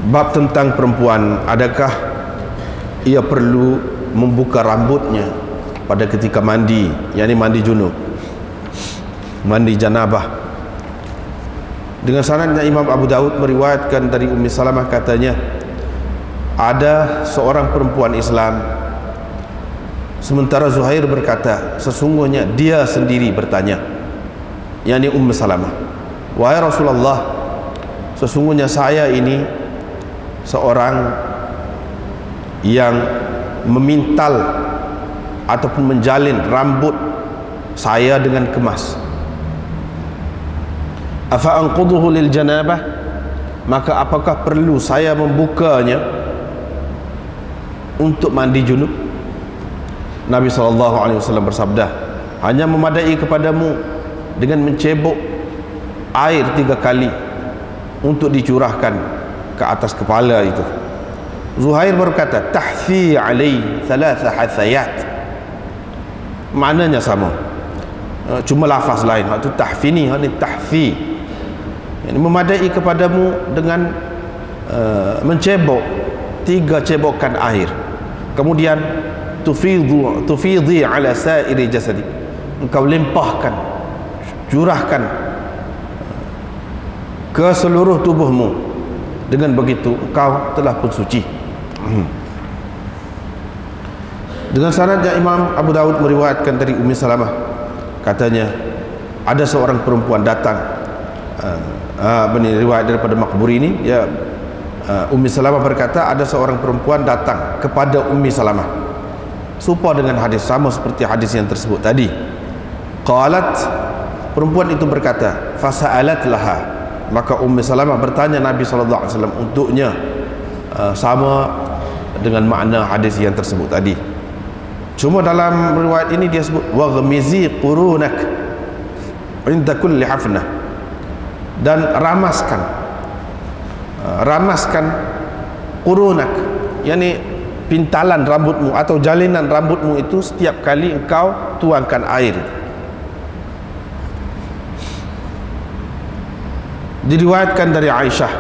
Bab tentang perempuan, adakah ia perlu membuka rambutnya pada ketika mandi, yakni mandi junub, mandi janabah. Dengan sanadnya Imam Abu Daud meriwayatkan dari Ummi Salamah, katanya ada seorang perempuan Islam, sementara Zuhair berkata sesungguhnya dia sendiri bertanya, yakni Ummi Salamah, wahai Rasulullah, sesungguhnya saya ini seorang yang memintal ataupun menjalin rambut saya dengan kemas. Afa anquduhu lil janabah, maka apakah perlu saya membukanya untuk mandi junub? Nabi SAW bersabda, hanya memadai kepadamu dengan mencebok air 3 kali untuk dicurahkan ke atas kepala itu. Zuhair berkata, tahfi alai 3 hathayat, maknanya sama, cuma lafaz lain. Itu tahfini, ini tahfi, yani memadai kepadamu dengan mencebok 3 cebokan air, kemudian tufidhi ala sa'iri jasadi, engkau limpahkan, curahkan ke seluruh tubuhmu, dengan begitu engkau telah pun suci. Dengan sanadnya Imam Abu Daud meriwayatkan dari Ummi Salamah, katanya ada seorang perempuan datang, riwayat daripada Maqburi ini, ya, Ummi Salamah berkata ada seorang perempuan datang kepada Ummi Salamah, serupa dengan hadis, sama seperti hadis yang tersebut tadi. Qalat, perempuan itu berkata, fasa'alat laha, maka Ummi Salamah bertanya Nabi SAW untuknya, sama dengan makna hadis yang tersebut tadi. Cuma dalam riwayat ini dia sebut waghmizi qurunak inda kulli hafnah, dan ramaskan qurunak, yakni pintalan rambutmu atau jalinan rambutmu itu setiap kali engkau tuangkan air. Diriwayatkan dari Aisyah,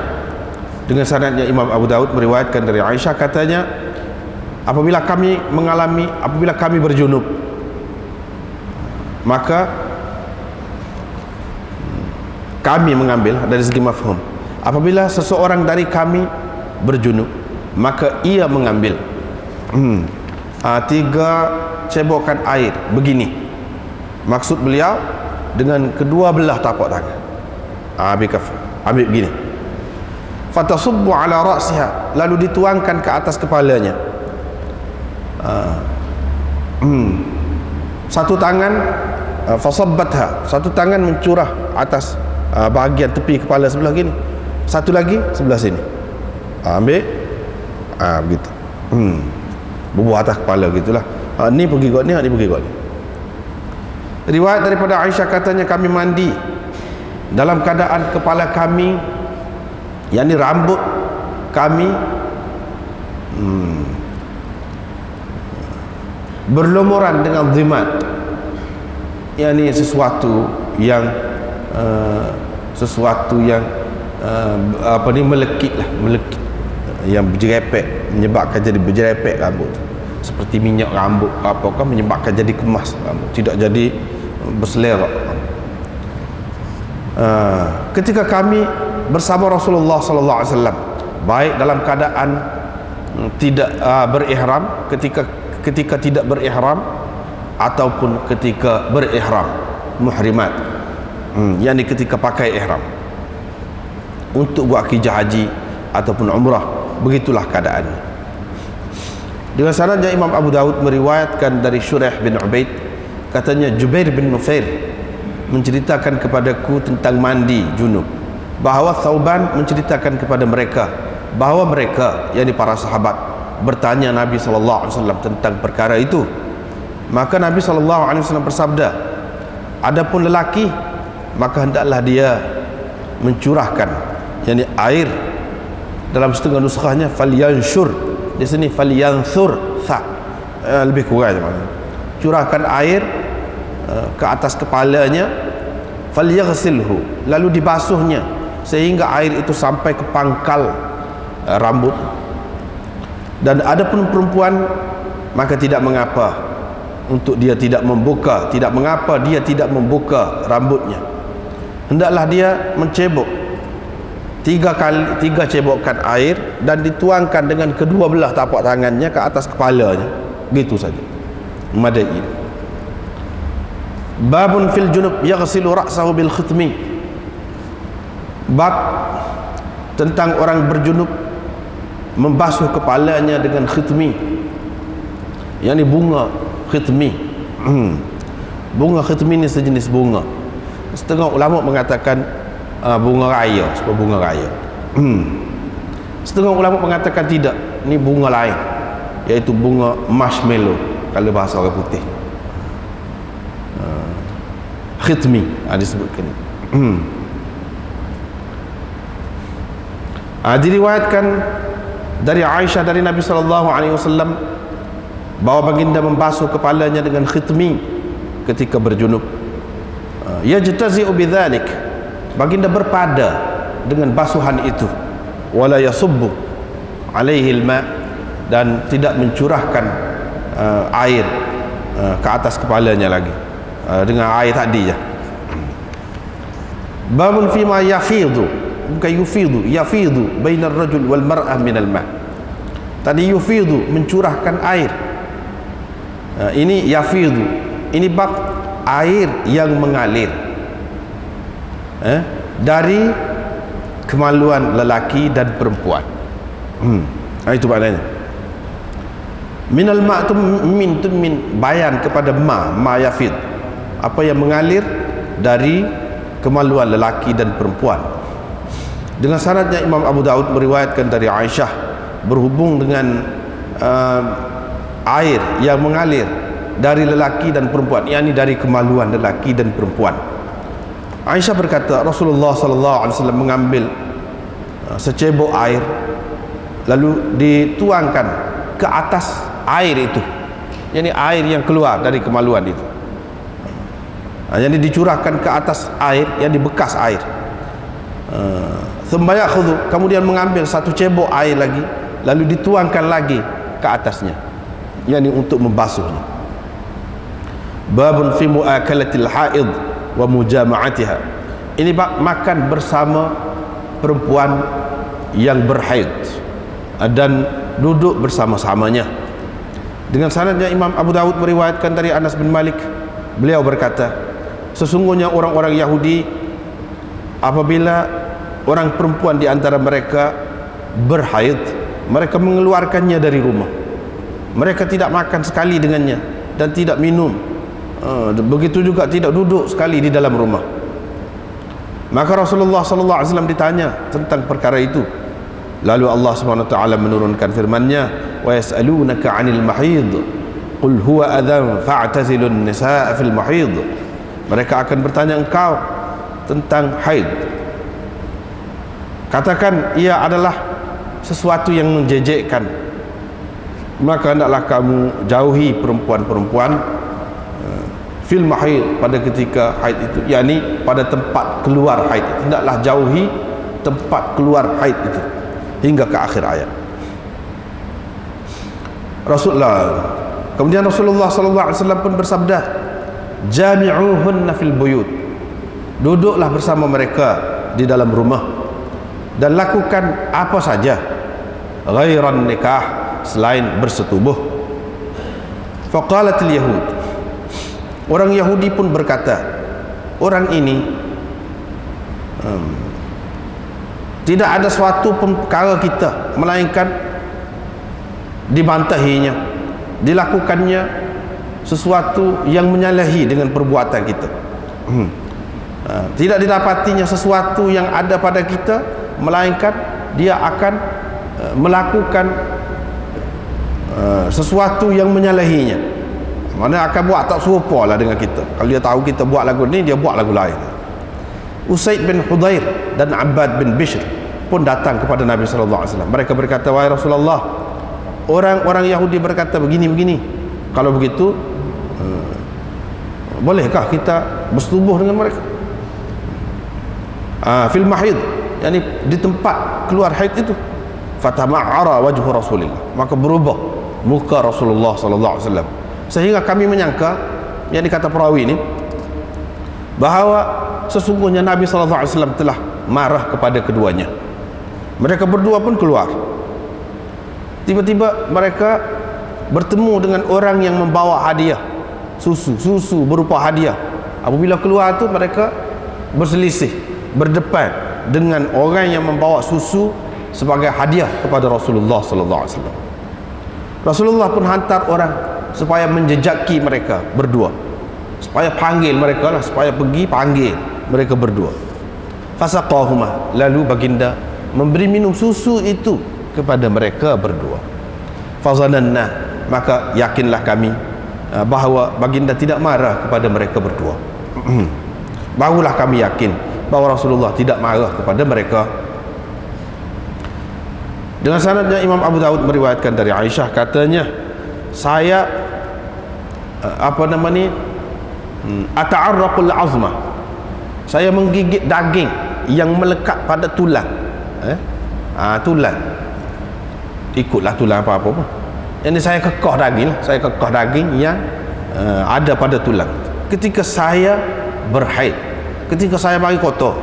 dengan sanadnya Imam Abu Daud meriwayatkan dari Aisyah, katanya apabila kami berjunub, maka kami mengambil dari segi mafhum, apabila seseorang dari kami berjunub, maka ia mengambil 3 cebokan air begini, maksud beliau dengan kedua belah tapak tangan, ambil begini, fatasubbu ala ra'siha, lalu dituangkan ke atas kepalanya. Satu tangan fasabbatha, satu tangan mencurah atas bahagian tepi kepala sebelah gini, satu lagi sebelah sini, ambil begitu, bubuh atas kepala gitulah. Ni pergi kot ni, ni pergi kot ni. Riwayat daripada Aisyah, katanya kami mandi dalam keadaan kepala kami, yakni rambut kami berlumuran dengan zimat, yakni sesuatu yang melekit, yang berjerepek, menyebabkan jadi berjerepek rambut, seperti minyak rambut apakah, menyebabkan jadi kemas rambut, tidak jadi berselerak. Ketika kami bersama Rasulullah SAW, baik dalam keadaan tidak berihram, ketika tidak berihram, ataupun ketika berihram, muhrimat, yakni ketika pakai ihram untuk buat akikah haji ataupun umrah, begitulah keadaannya. Dengan sanadnya Imam Abu Daud meriwayatkan dari Shuraih bin Ubaid, katanya Jubair bin Nufair menceritakan kepadaku tentang mandi junub, bahawa Thauban menceritakan kepada mereka bahawa mereka, yakni para sahabat, bertanya Nabi SAW tentang perkara itu. Maka Nabi SAW bersabda, adapun lelaki, maka hendaklah dia mencurahkan, yakni air, dalam setengah nuskhahnya falyanshur, di sini falyanthur, lebih kurang macam, curahkan air ke atas kepalanya, falyaghsilhu, lalu dibasuhnya sehingga air itu sampai ke pangkal rambut. Dan ada pun perempuan, maka tidak mengapa untuk dia tidak membuka, tidak mengapa dia tidak membuka rambutnya. Hendaklah dia mencebok 3 cebokan air dan dituangkan dengan kedua belah tapak tangannya ke atas kepalanya, gitu saja, madai. Babun fil junub yaghsilu ra'sahu bil khitmi. Bab tentang orang berjunub membasuh kepalanya dengan khitmi, yakni bunga khitmi. Bunga khitmi ni sejenis bunga. Setengah ulama mengatakan bunga raya, sebab bunga raya. Setengah ulama mengatakan tidak, ni bunga lain, iaitu bunga marshmallow kalau bahasa orang putih. Khitmi disebutkan. Diriwayatkan dari Aisyah dari Nabi SAW bahawa baginda membasuh kepalanya dengan khitmi ketika berjunub. Yajtazi'u bidzalik, baginda berpada dengan basuhan itu, wala yasubbu alaihi alma, dan tidak mencurahkan air ke atas kepalanya lagi dengan air tadi ya. Babun fima yafidu, bukan yufidu, yafidu bainar rajul wal mar'ah minal ma. Tadi yufidu, mencurahkan air. Ini yafidu, ini bab air yang mengalir dari kemaluan lelaki dan perempuan. Itu maknanya. Minal ma' tu min bayan kepada ma yafid, apa yang mengalir dari kemaluan lelaki dan perempuan. Dengan sanadnya Imam Abu Daud meriwayatkan dari Aisyah berhubung dengan air yang mengalir dari lelaki dan perempuan, yakni dari kemaluan lelaki dan perempuan. Aisyah berkata, Rasulullah SAW mengambil secebok air lalu dituangkan ke atas air itu, yakni air yang keluar dari kemaluan itu, yang dicurahkan ke atas air, yang dibekas air. Kemudian mengambil satu cebok air lagi lalu dituangkan lagi ke atasnya, yakni untuk membasuhnya. Babun fi muakalatil haid wa mujama'atiha. Ini bab makan bersama perempuan yang berhaid dan duduk bersama-samanya. Dengan sanadnya Imam Abu Daud meriwayatkan dari Anas bin Malik, beliau berkata, sesungguhnya orang-orang Yahudi apabila orang perempuan di antara mereka berhaid, mereka mengeluarkannya dari rumah. Mereka tidak makan sekali dengannya dan tidak minum. Begitu juga tidak duduk sekali di dalam rumah. Maka Rasulullah SAW ditanya tentang perkara itu. Lalu Allah SWT menurunkan firman-Nya, wa yas'alunaka 'anil mahid qul huwa adhan fa'tazilun nisaa fil mahid. Mereka akan bertanya engkau tentang haid, katakan ia adalah sesuatu yang menjejekkan, maka hendaklah kamu jauhi perempuan-perempuan fil mahid, pada ketika haid itu, yakni pada tempat keluar haid itu. Hendaklah jauhi tempat keluar haid itu, hingga ke akhir ayat. Kemudian Rasulullah SAW pun bersabda, jami'uhunna fil buyut, duduklah bersama mereka di dalam rumah dan lakukan apa saja ghairan nikah, selain bersetubuh. Faqalatil yahud, orang Yahudi pun berkata, orang ini tidak ada suatu perkara kita melainkan dibantahinya, dilakukannya sesuatu yang menyalahi dengan perbuatan kita. Tidak didapatinya sesuatu yang ada pada kita melainkan dia akan melakukan sesuatu yang menyalahinya. Mana akan buat tak serupa lah dengan kita. Kalau dia tahu kita buat lagu ni, dia buat lagu lain. Usaid bin Hudair dan Abbad bin Bishr pun datang kepada Nabi SAW. Mereka berkata, wahai Rasulullah, orang-orang Yahudi berkata begini-begini. Kalau begitu, bolehkah kita bersetubuh dengan mereka? Fil mahid, yakni di tempat keluar haid itu. fatama'ara wajhu Rasulillah, maka berubah muka Rasulullah sallallahu alaihi wasallam, sehingga kami menyangka, yang dikata perawi ini, bahawa sesungguhnya Nabi sallallahu alaihi wasallam telah marah kepada keduanya. Mereka berdua pun keluar. Tiba-tiba mereka bertemu dengan orang yang membawa hadiah, susu berupa hadiah. Apabila keluar tu, mereka berselisih, berdepan dengan orang yang membawa susu sebagai hadiah kepada Rasulullah sallallahu alaihi wasallam. Rasulullah pun hantar orang supaya menjejaki mereka berdua, supaya panggil mereka lah, supaya pergi panggil mereka berdua. Fasaqahuma, lalu baginda memberi minum susu itu kepada mereka berdua. Fazananna, maka yakinlah kami bahawa baginda tidak marah kepada mereka berdua. Barulah kami yakin bahawa Rasulullah tidak marah kepada mereka. Dengan sanadnya Imam Abu Daud meriwayatkan dari Aisyah, katanya, saya ata'arraqul azmah, saya menggigit daging yang melekat pada tulang. Tulang, ikutlah tulang apa-apa pun. Yang saya kekah daging, saya kekah daging yang ada pada tulang ketika saya berhaid, ketika saya mari kotor.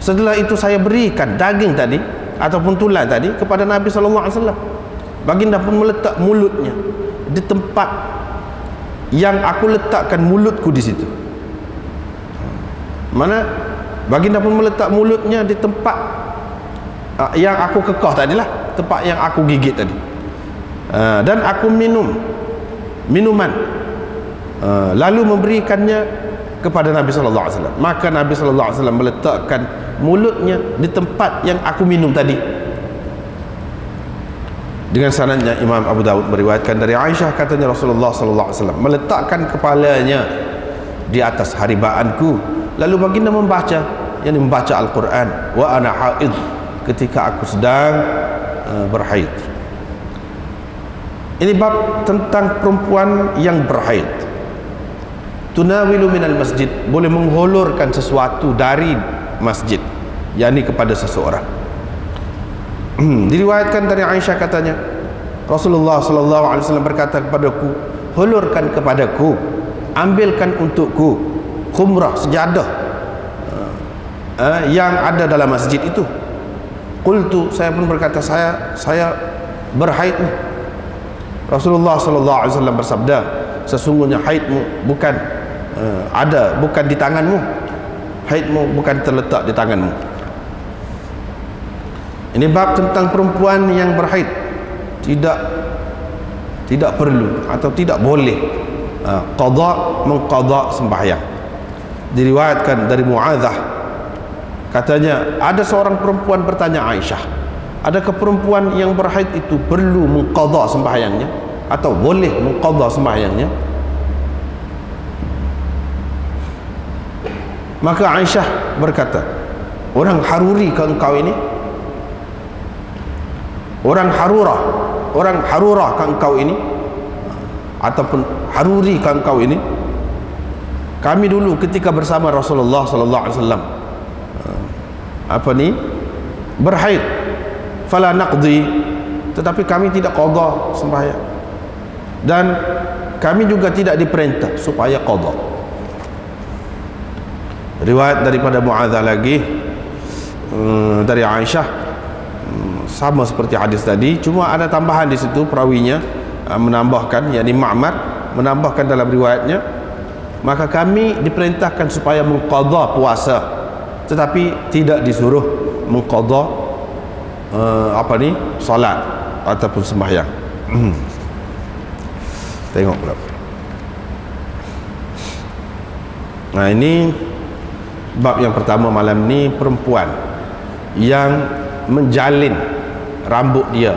Setelah itu saya berikan daging tadi ataupun tulang tadi kepada Nabi sallallahu alaihi wasallam. Baginda pun meletak mulutnya di tempat yang aku letakkan mulutku di situ. Mana baginda pun meletak mulutnya di tempat yang aku kekah tadilah, tempat yang aku gigit tadi. Dan aku minum minuman, lalu memberikannya kepada Nabi sallallahu alaihi wasallam. Maka Nabi sallallahu alaihi wasallam meletakkan mulutnya di tempat yang aku minum tadi. Dengan sanadnya Imam Abu Daud meriwayatkan dari Aisyah, katanya Rasulullah sallallahu alaihi wasallam meletakkan kepalanya di atas haribaanku, lalu baginda membaca, yakni membaca Al-Quran, wa ana haid, ketika aku sedang berhaid. Ini bab tentang perempuan yang berhaid. Tunawilu minal masjid, boleh menghulurkan sesuatu dari masjid, yakni kepada seseorang. Diriwayatkan dari Aisyah, katanya Rasulullah sallallahu alaihi wasallam berkata kepadaku, hulurkan kepadaku, ambilkan untukku khumrah, sejadah yang ada dalam masjid itu. Qultu, saya pun berkata, saya berhaid. Rasulullah sallallahu alaihi wasallam bersabda, sesungguhnya haidmu bukan bukan di tanganmu, haidmu bukan terletak di tanganmu. Ini bab tentang perempuan yang berhaid tidak perlu atau tidak boleh mengqadha sembahyang. Diriwayatkan dari Muadzah, katanya ada seorang perempuan bertanya Aisyah, adakah perempuan yang berhaid itu perlu mengqadha sembahyangnya atau boleh mengqadha sembahyangnya? Maka Aisyah berkata, orang Haruri ke engkau ini, orang Harurah ke engkau ini, ataupun Haruri ke engkau ini, kami dulu ketika bersama Rasulullah sallallahu alaihi wasallam berhaid, fala naqdi, tetapi kami tidak qadha sembahyang, dan kami juga tidak diperintah supaya qadha. Riwayat daripada Muadzah lagi dari Aisyah, sama seperti hadis tadi, cuma ada tambahan di situ, perawinya menambahkan, yakni Ma'mar menambahkan dalam riwayatnya, maka kami diperintahkan supaya mengqadha puasa, tetapi tidak disuruh mengqadha salat ataupun sembahyang. Tengok pula. Nah, ini bab yang pertama malam ni, perempuan yang menjalin rambut dia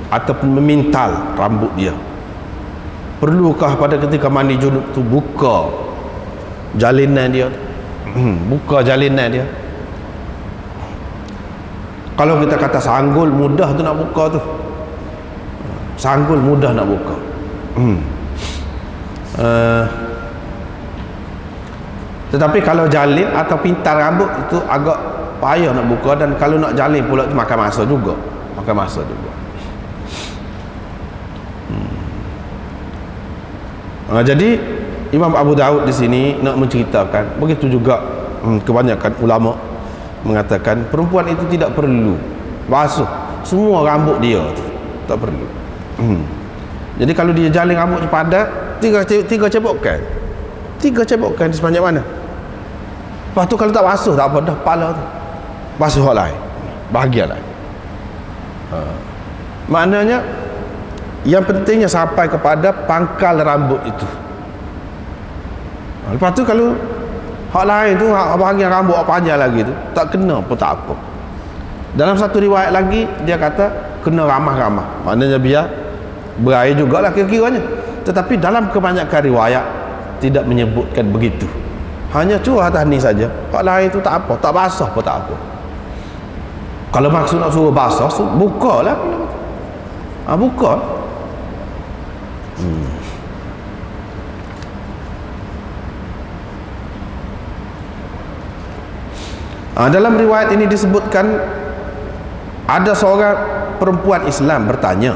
ataupun memintal rambut dia. Perlukah pada ketika mandi junub tu buka jalinan dia? Buka jalinan dia. Kalau kita kata sanggul, mudah tu nak buka tu. Sanggul mudah nak buka. Tetapi kalau jalin atau pintar rambut itu agak payah nak buka, dan kalau nak jalin pula tu makan masa juga. Jadi Imam Abu Daud di sini nak menceritakan, begitu juga kebanyakan ulama mengatakan perempuan itu tidak perlu basuh semua rambut dia tu, tak perlu. Jadi kalau dia jalin rambut padat, tiga cebokan di sepanjang mana. Lepas tu kalau tak basuh tak apa dah, kepala tu basuh hak lain, bahagian lain. Maknanya yang pentingnya sampai kepada pangkal rambut itu. Lepas tu kalau hak lain tu, bahagian rambut panjang lagi tu tak kena pun tak apa. Dalam satu riwayat lagi dia kata kena ramah-ramah, maknanya biar berair jugalah kira-kiranya. Tetapi dalam kebanyakan riwayat tidak menyebutkan begitu, hanya curah atas ni saja. Hak lain tu tak apa, tak basah pun tak apa. Kalau maksud nak suruh basah, buka lah, buka. Dalam riwayat ini disebutkan ada seorang perempuan Islam bertanya.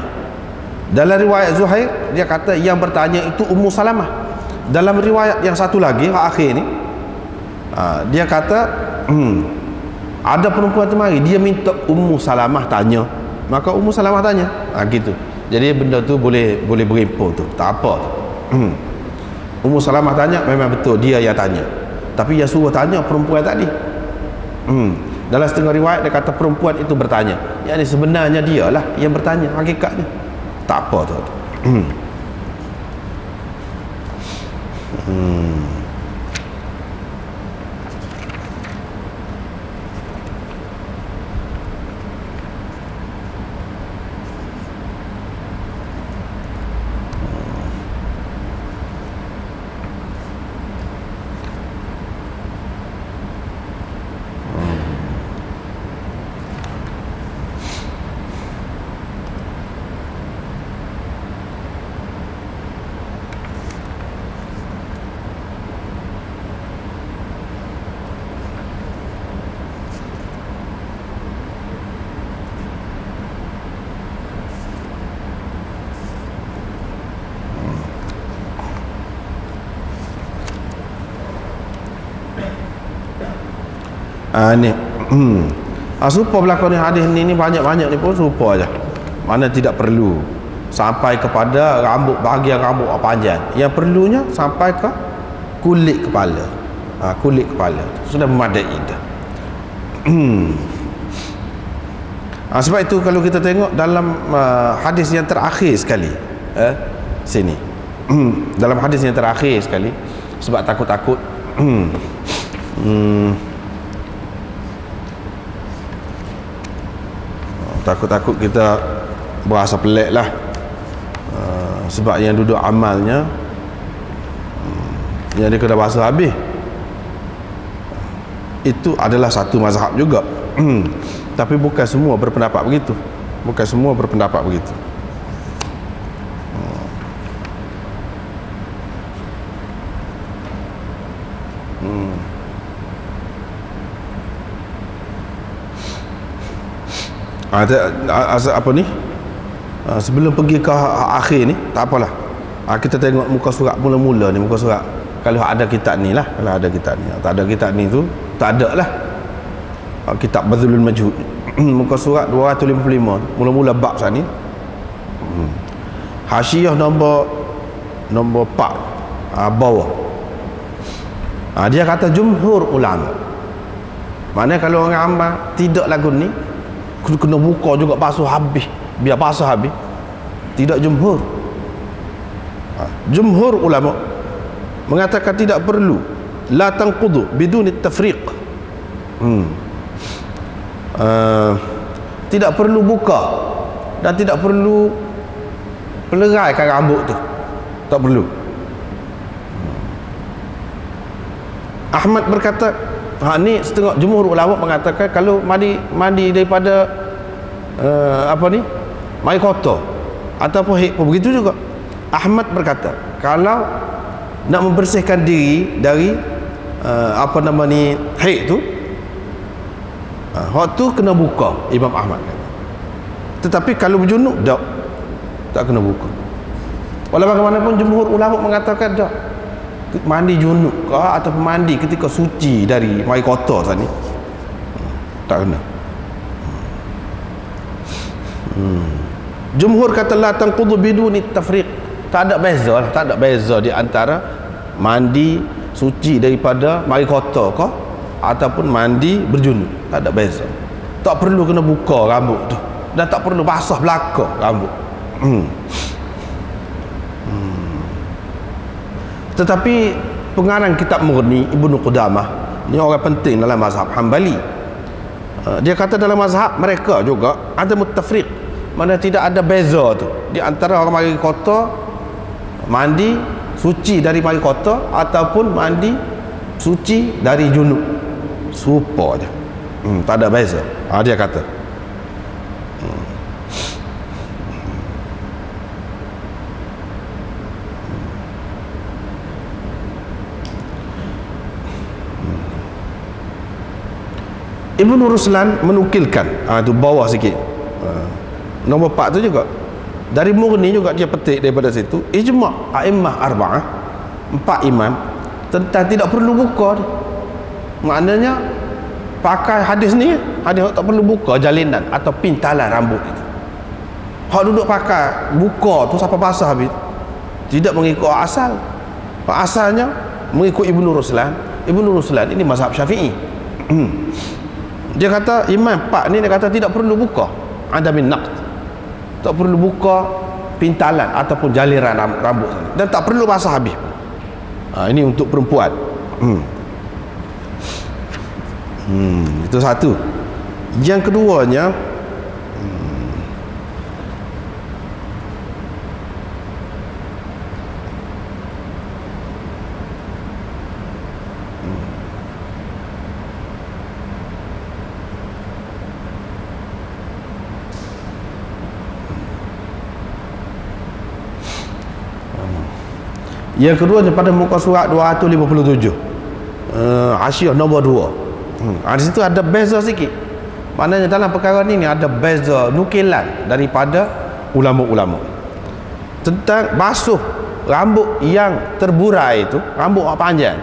Dalam riwayat Zuhair dia kata yang bertanya itu Ummu Salamah. Dalam riwayat yang satu lagi akhir ni dia kata ada perempuan tu mari, dia minta Ummu Salamah tanya, maka Ummu Salamah tanya. Gitu. Jadi benda tu boleh berimpun tu, tak apa. Ummu Salamah tanya, memang betul dia yang tanya, tapi yang suruh tanya perempuan tadi. Dalam setengah riwayat dia kata perempuan itu bertanya, yakni sebenarnya dialah yang bertanya hakikatnya, tak apa tu. Ni serupa berlaku ni hadis ni banyak-banyak ni pun serupa aja. Mana tidak perlu sampai kepada rambut, bahagian rambut panjang. Yang perlunya sampai ke kulit kepala. Kulit kepala sudah memadai dah. Sebab itu kalau kita tengok dalam hadis yang terakhir sekali sini, dalam hadis yang terakhir sekali, sebab takut-takut takut-takut kita berasa pelik lah, sebab yang duduk amalnya yang dia kena basuh habis itu adalah satu mazhab juga. Tapi bukan semua berpendapat begitu, apa ni, sebelum pergi ke akhir ni tak apalah, kita tengok muka surat mula-mula ni, muka surat kalau ada kitab ni lah, kalau ada kitab ni. Tak ada kitab ni tu tak ada lah kitab Badlul Majhud. Muka surat 255 mula-mula bab sana ni, hasyiah nombor 4 bawah. Dia kata jumhur ulama, maknanya kalau orang amal tidak lagu ni kena buka juga basuh habis, biar basah habis. Tidak jumhur. Jumhur ulama mengatakan tidak perlu, la tanqudu bidun tafriq. Tidak perlu buka dan tidak perlu peleraikan rambut tu, tak perlu. Ahmad berkata, ni setengah jumhur ulama mengatakan kalau mandi daripada mai kotor ataupun haid pun begitu juga. Ahmad berkata kalau nak membersihkan diri dari haid tu, Hak tu kena buka, Imam Ahmad kata. Tetapi kalau berjunub tak kena buka. Walau bagaimanapun jumhur ulama mengatakan tak. Mandi junub ke atau mandi ketika suci dari mai kotor tadi tak kena. Jumhur kata la tanqudu biduni tafriq. Tak ada beza lah, tak ada beza di antara mandi suci daripada mai kotor ke ataupun mandi berjunub. Tak ada beza. Tak perlu kena buka rambut tu dan tak perlu basah belakang rambut. Tetapi pengarang kitab Mughni Ibnu Qudamah ni orang penting dalam mazhab Hambali. Dia kata dalam mazhab mereka juga ada muttafriq, mana tidak ada beza tu di antara orang mari kotor mandi suci dari mari kotor ataupun mandi suci dari junub, serupa je. Tak ada beza. Dia kata Ibnu Ruslan menukilkan, tu bawah sikit, nombor 4 tu juga dari Mughni juga dia petik daripada situ ijma' a'immah arba'ah, 4 imam tentang tidak perlu buka. Maknanya pakai hadis ni, hadis tak perlu buka jalinan atau pintalan rambut itu. Hak duduk pakai buka tu sampai basah habis, tidak mengikut asal. Asalnya mengikut Ibnu Ruslan. Ibnu Ruslan ini mazhab Syafi'i. Dia kata imam 4 ni, dia kata tidak perlu buka ada min naqd, tak perlu buka pintalan ataupun jaliran rambut dan tak perlu basah habis. Ini untuk perempuan. Itu satu. Yang keduanya, yang keduanya pada muka surat 257, Hasyiah nombor 2. Di situ ada beza sikit. Maknanya dalam perkara ni ada beza nukilan daripada ulama-ulama tentang basuh rambut yang terburai itu, rambut hak panjang,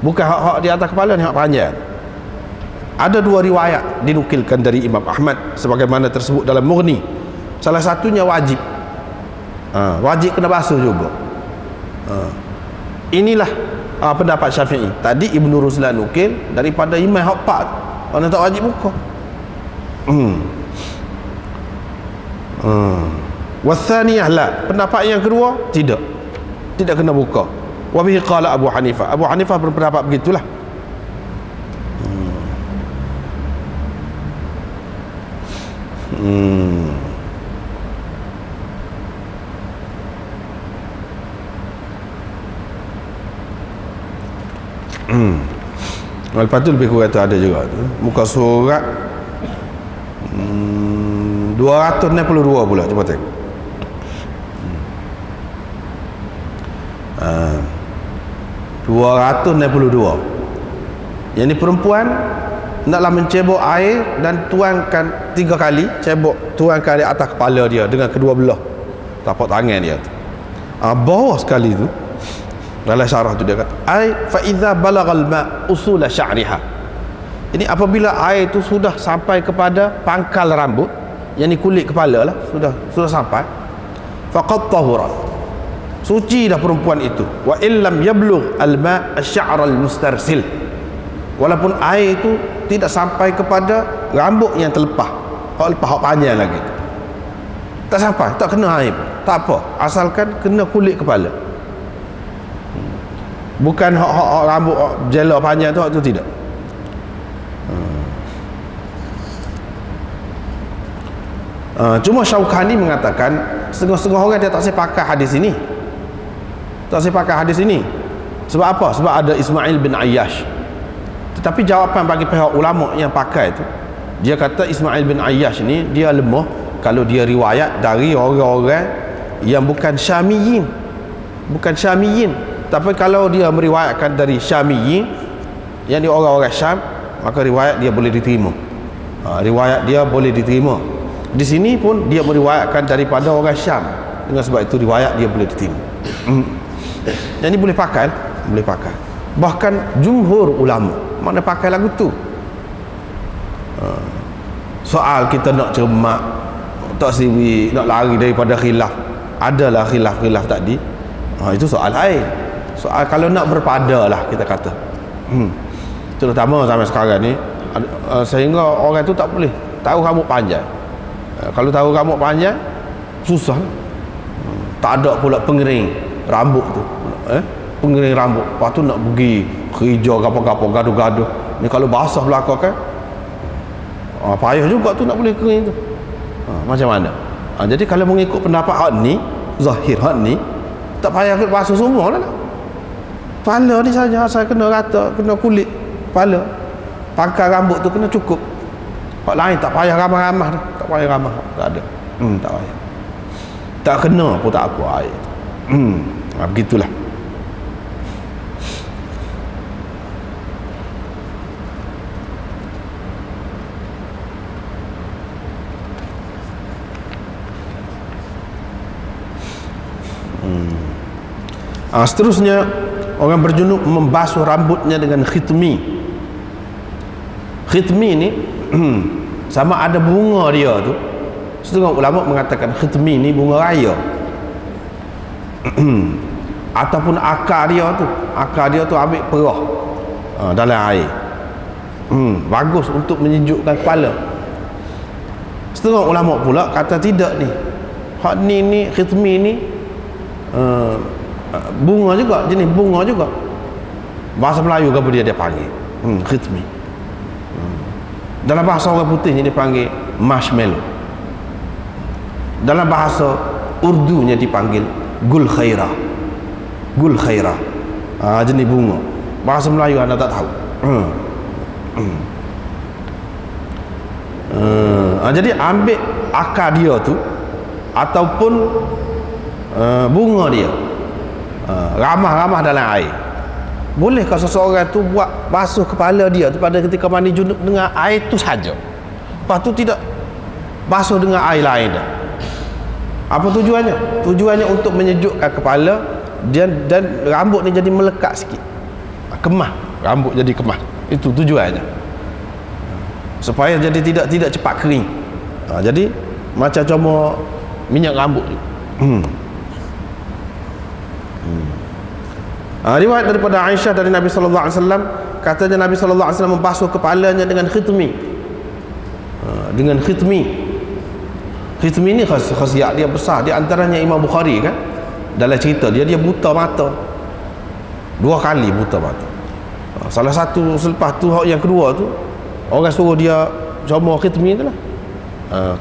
bukan hak di atas kepala ni, hak panjang. Ada 2 riwayat dinukilkan dari Imam Ahmad sebagaimana tersebut dalam Mughni. Salah satunya wajib, wajib kena basuh juga. Inilah pendapat Syafi'i. Tadi Ibnu Ruslan nukil daripada imam hak 4, mana tak wajib buka. Wathaniyah la, pendapat yang kedua tidak kena buka. Wa bihi qala Abu Hanifah. Abu Hanifah berpendapat begitulah. Lepas tu lebih kurang tu ada juga tu. Muka surat 262 pula, cuba tengok. 262. Yang ni perempuan naklah mencebok air dan tuangkan 3 kali, tuangkan di atas kepala dia dengan kedua belah tapak tangan dia tu. Bawah sekali tu dalam syarah tu dia kata ai fa idza balagal ma usul sya'riha. Ini apabila air itu sudah sampai kepada pangkal rambut, yang ni kulit kepala lah, sudah sampai, faqad tahurat, suci dah perempuan itu. Wa illam yablugh al ma asy-sya'r al mustarsil, walaupun air itu tidak sampai kepada rambut yang terlepas, hak panjang lagi, tak sampai, tak kena air, tak apa, asalkan kena kulit kepala. Bukan hak rambut jela panjang tu, hak tu tidak. Cuma Syaukani mengatakan setengah-setengah orang dia tak saya pakai hadis ini. Sebab apa? Sebab ada Ismail bin Ayyash. Tetapi jawapan bagi pihak ulama yang pakai itu, dia kata Ismail bin Ayyash ni dia lemah kalau dia riwayat dari orang-orang yang bukan Syamiyin. Tapi kalau dia meriwayatkan dari Syamiyin, yang di orang-orang Syam, maka riwayat dia boleh diterima. Riwayat dia boleh diterima. Di sini pun dia meriwayatkan daripada orang Syam, dengan sebab itu riwayat dia boleh diterima. Yang ini boleh pakai, boleh pakai. Bahkan jumhur ulama mana pakai lagu tu. Soal kita nak cermat, tak siwi, nak lari daripada khilaf, adalah khilaf-khilaf tadi, itu soal lain. Soal kalau nak berpada lah kita kata, terutama sampai sekarang ni, sehingga orang tu tak boleh tahu rambut panjang. Kalau tahu rambut panjang susah, tak ada pula pengering rambut tu, pengering rambut, lepas tu nak pergi kerja apa-apa gaduh-gaduh ni, kalau basah belakang kan payah juga tu nak boleh kering tu. Macam mana? Jadi kalau mengikut pendapat hak ni, zahir hak ni, tak payah basuh semua lah. Kepala ni saja asal kena rata, kena kulit kepala, pangkal rambut tu kena cukup. Hak lain tak payah ramah-ramah dah, tak payah ramah, tak ada. Tak payah. Tak kena pun tak apa air. Begitulah. Seterusnya, orang berjunub membasuh rambutnya dengan khitmi. Khitmi ni sama ada bunga dia tu. Setengah ulama mengatakan khitmi ni bunga raya ataupun akar dia tu ambil perah dalam air. Bagus untuk menyejukkan kepala. Setengah ulama pula kata tidak ni, hak ni khitmi ni bunga juga, jenis bunga juga. Bahasa Melayu ke dia panggil khitmi. Dalam bahasa orang putih ni dia panggil marshmallow. Dalam bahasa Urdunya dipanggil gul khairah. Gul khairah, jenis bunga. Bahasa Melayu anda tak tahu. Jadi ambil akar dia tu ataupun bunga dia, ramah-ramah dalam air. Bolehkah seseorang tu buat basuh kepala dia tu pada ketika mandi junub dengan air tu saja, lepas tu tidak basuh dengan air lain dah? Apa tujuannya? Tujuannya untuk menyejukkan kepala dan rambut ni jadi melekat sikit, kemah, rambut jadi kemah. Itu tujuannya, supaya jadi tidak cepat kering. Jadi macam cuma minyak rambut je. Riwayat daripada Aisyah dari Nabi sallallahu alaihi wasallam, katanya Nabi sallallahu alaihi wasallam membasuh kepalanya dengan khitmi. Dengan khitmi. Khitmi ni khasiat dia besar. Di antaranya Imam Bukhari kan, dalam cerita dia buta mata 2 kali, buta mata. Salah satu selepas tu, yang kedua tu orang suruh dia comor khitmi tu lah.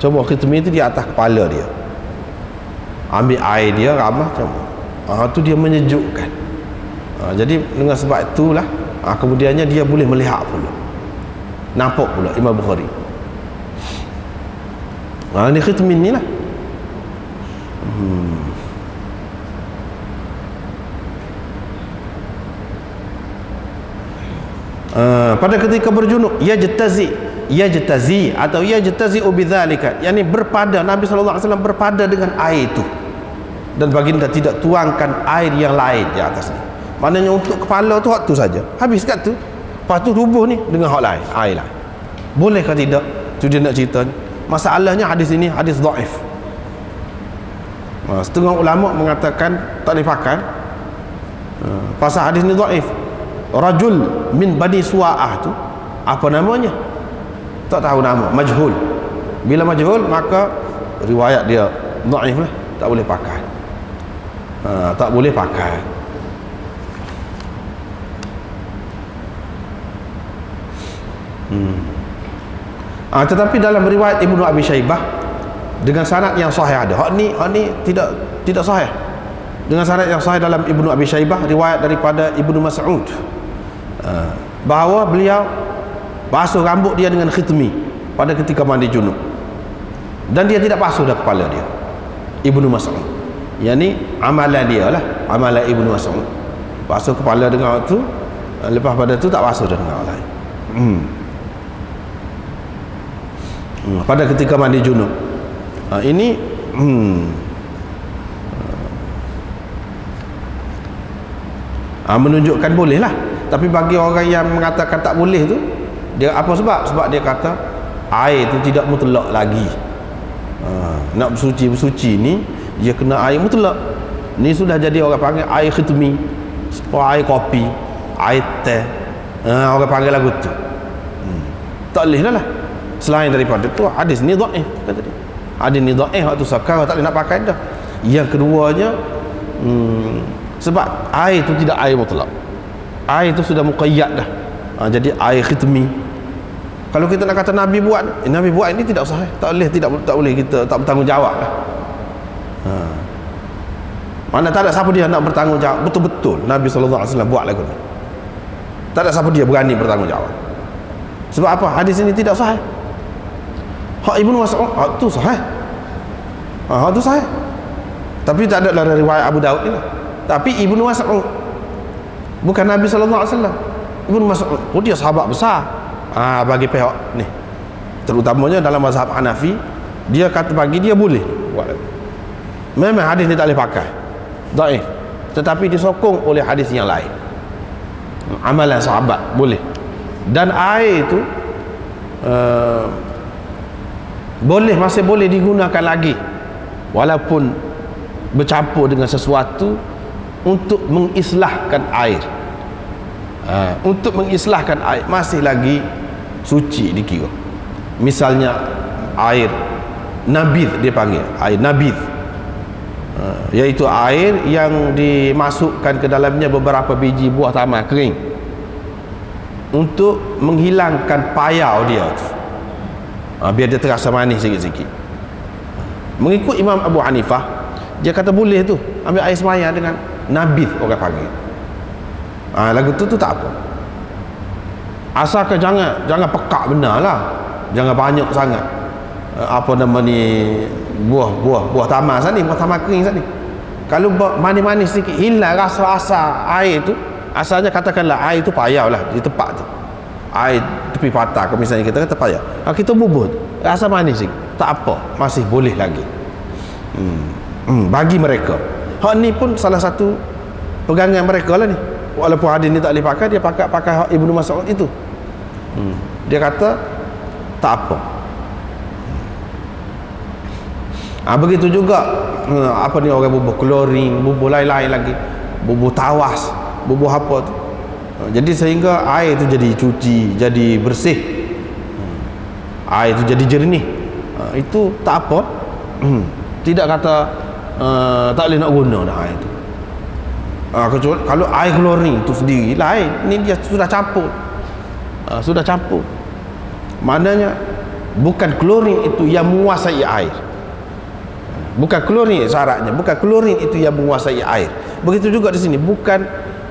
Comor khitmi tu di atas kepala dia, ambil air dia ramah comor. Tu dia menyejukkan. Jadi dengan sebab itulah kemudiannya dia boleh melihat pula, nampak pula Imam Bukhari. Ini khitmin ni lah. Pada ketika berjunub, yajtazi atau yajtazi bidzalika, yakni berpada. Nabi sallallahu alaihi wasallam berpada dengan air itu, dan baginda tidak tuangkan air yang lain di atas ni. Maknanya untuk kepala tu hak tu saja, habis kat tu. Lepas tu tubuh ni dengan hak lain, air lain. Bolehkah tidak? Tu dia nak cerita ni. Masalahnya hadis ini hadis dhaif. Setengah ulama mengatakan tak boleh pakai, pasal hadis ni dhaif. Rajul min Bani Sua'ah tu apa namanya? Tak tahu nama, majhul. Bila majhul maka riwayat dia dhaif lah, tak boleh pakai. Tak boleh pakai. Tetapi dalam riwayat Ibnu Abi Syaibah dengan sanad yang sahih ada. Hak ni tidak sahih. Dengan sanad yang sahih dalam Ibnu Abi Syaibah, riwayat daripada Ibnu Mas'ud, bahawa beliau basuh rambut dia dengan khitmi pada ketika mandi junub, dan dia tidak basuh dah kepala dia. Ibnu Mas'ud, yakni amalan dia lah, amalan Ibnu Mas'ud, basuh kepala dengan tu, lepas pada tu tak basuh dah dengan lain. pada ketika mandi junub. Ini menunjukkan boleh lah. Tapi bagi orang yang mengatakan tak boleh tu, dia apa sebab? Sebab dia kata air tu tidak mutlak lagi. Nak bersuci ni dia kena air mutlak. Ni sudah jadi orang panggil air khitmi, air kopi, air teh, orang panggil lagu tu. Tak boleh lah. Selain daripada tu, hadis ni dhaif kata dia. Hadis ni dhaif, waktu sekarang tak boleh nak pakai dah. Yang keduanya, sebab air tu tidak air mutlak. Air tu sudah muqayyad dah. Jadi air khitmi. Kalau kita nak kata Nabi buat ini tidak sahih. Tak boleh kita tak bertanggungjawab lah. Mana tak ada siapa dia nak bertanggungjawab betul-betul Nabi SAW buat lagu ni. Tak ada siapa dia berani bertanggungjawab. Sebab apa? Hadis ini tidak sahih. Hak Ibnu Mas'ud, hak tu sahih. Hak tu sahih. Tapi tak ada dalam riwayat Abu Daud ni lah. Tapi Ibnu Mas'ud, bukan Nabi SAW. Ibnu Mas'ud, dia sahabat besar. Bagi pihak ni, terutamanya dalam mazhab Hanafi, dia kata bagi dia boleh buat lagu. Memang hadis ni tak boleh pakai, dhaif, tetapi disokong oleh hadis yang lain. Amalan sahabat boleh. Dan air itu masih boleh digunakan lagi, walaupun bercampur dengan sesuatu untuk mengislahkan air. Untuk mengislahkan air masih lagi suci dikira. Misalnya air nabidh, dia panggil air nabidh, iaitu air yang dimasukkan ke dalamnya beberapa biji buah taman kering untuk menghilangkan payau dia tu, biar dia terasa manis sikit-sikit. Mengikut Imam Abu Hanifah, dia kata boleh tu ambil air semaya dengan nabidh, orang panggil. Lagu tu tak apa, asalkan jangan pekak benar lah, jangan banyak sangat apa nama ni buah taman sana ni, buah taman kering sana ni. Kalau manis-manis sikit, hilang rasa air tu. Asalnya katakanlah air tu payau lah di tempat tu, air tepi patah, kalau misalnya kita kata payau, kita bubur rasa manis sikit, tak apa, masih boleh lagi. Bagi mereka, hak ni pun salah satu pegangan mereka lah ni. Walaupun hadis ni tak boleh pakai, dia pakai hak Ibnu Mas'ud itu. Dia kata tak apa. Begitu juga apa ni, orang bubuh klorin, bubuh lain-lain lagi, bubuh tawas, bubuh apa tu. Jadi sehingga air tu jadi cuci, jadi bersih, air tu jadi jernih. Itu tak apa. Tidak kata tak boleh nak guna dah air tu. Kecuali kalau air klorin tu sendiri lain, ni dia sudah campur. Sudah campur. Maknanya bukan klorin itu yang menguasai air. Bukan klorin syaratnya, bukan klorin itu yang menguasai air. Begitu juga di sini, bukan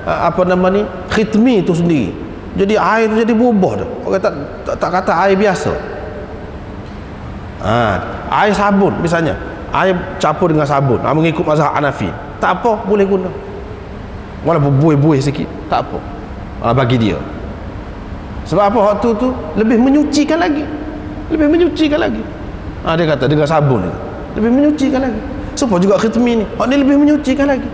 apa nama ni, khitmi itu sendiri. Jadi air itu jadi berubah dah. Orang tak kata air biasa. Air sabun misalnya, air campur dengan sabun, mengikut mazhab Hanafi, tak apa, boleh guna. Walaupun buih-buih sikit, tak apa, bagi dia. Sebab apa? Waktu tu lebih menyucikan lagi, dia kata dengan sabun ni lebih menyucikan lagi. Supaya juga khitmi ni, ni lebih menyucikan lagi.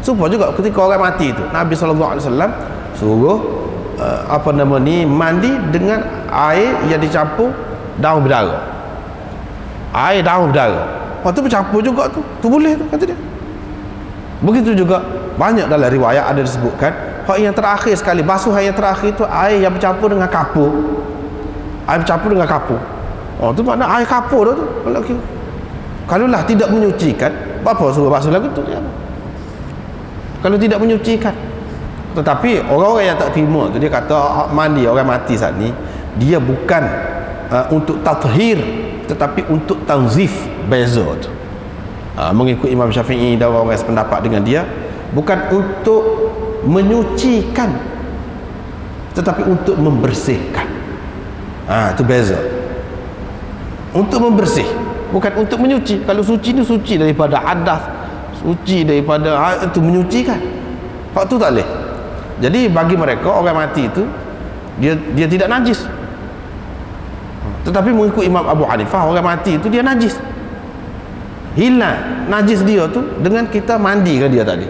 Supaya juga ketika orang mati tu, Nabi SAW suruh apa nama ni, mandi dengan air yang dicampur daun berdarah. Air daun berdarah, waktu bercampur juga tu boleh tu, kata dia. Begitu juga banyak dalam riwayat ada disebutkan hak yang terakhir sekali, basuhan yang terakhir tu air yang bercampur dengan kapur. Air bercampur dengan kapur. Tu makna air kapur tu. Kalau lah tidak menyucikan, apa suruh basuh lagu tu? Kalau tidak menyucikan. Tetapi orang-orang yang tak terima tu, dia kata mandi orang mati saat ni, dia bukan untuk tathhir, tetapi untuk tanzif, beza tu. Mengikut Imam Syafi'i dan orang-orang yang sependapat dengan dia, bukan untuk menyucikan, tetapi untuk membersihkan. Itu beza. Untuk membersih, bukan untuk menyuci. Kalau suci ni suci daripada hadas, suci daripada itu menyucikan. Hak tu tak boleh. Jadi bagi mereka orang mati itu dia tidak najis. Tetapi mengikut Imam Abu Hanifah, orang mati itu dia najis. Hilang najis dia tu dengan kita mandikan dia tadi.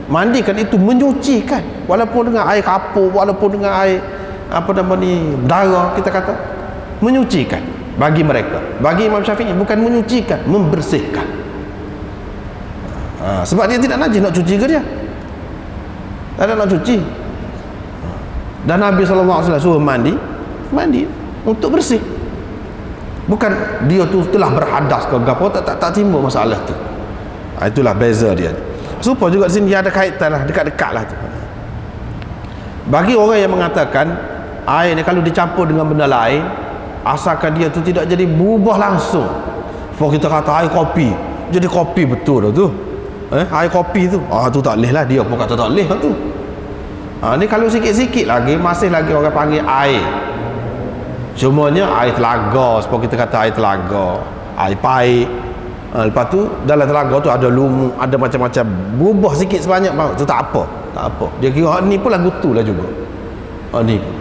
Mandikan itu menyucikan, walaupun dengan air kapur, walaupun dengan air darah, kita kata menyucikan. Bagi mereka, bagi Imam Syafi'i bukan menyucikan, membersihkan. Sebab dia tidak najis, nak cuci ke dia? Tak ada nak cuci. Dan Nabi SAW suruh mandi untuk bersih. Bukan dia tu telah berhadas ke apa, tak timbul masalah tu. Itulah beza dia. Supaya juga di sini dia ada kaitan lah, dekat-dekat lah tu. Bagi orang yang mengatakan air ni kalau dicampur dengan benda lain, asalkan dia tu tidak jadi berubah langsung. Kalau kita kata air kopi, jadi kopi betul dah tu. Air kopi tu, tu tak boleh lah, dia pun kata tak boleh lah tu. Ni kalau sikit-sikit lagi, masih lagi orang panggil air. Cumanya air telaga, sebab kita kata air telaga, air paik. Lepas tu dalam telaga tu ada lumut, ada macam-macam, berubah sikit sebanyak tu tak apa. Dia kira ni pun lagu tu lah juga. Ni pun.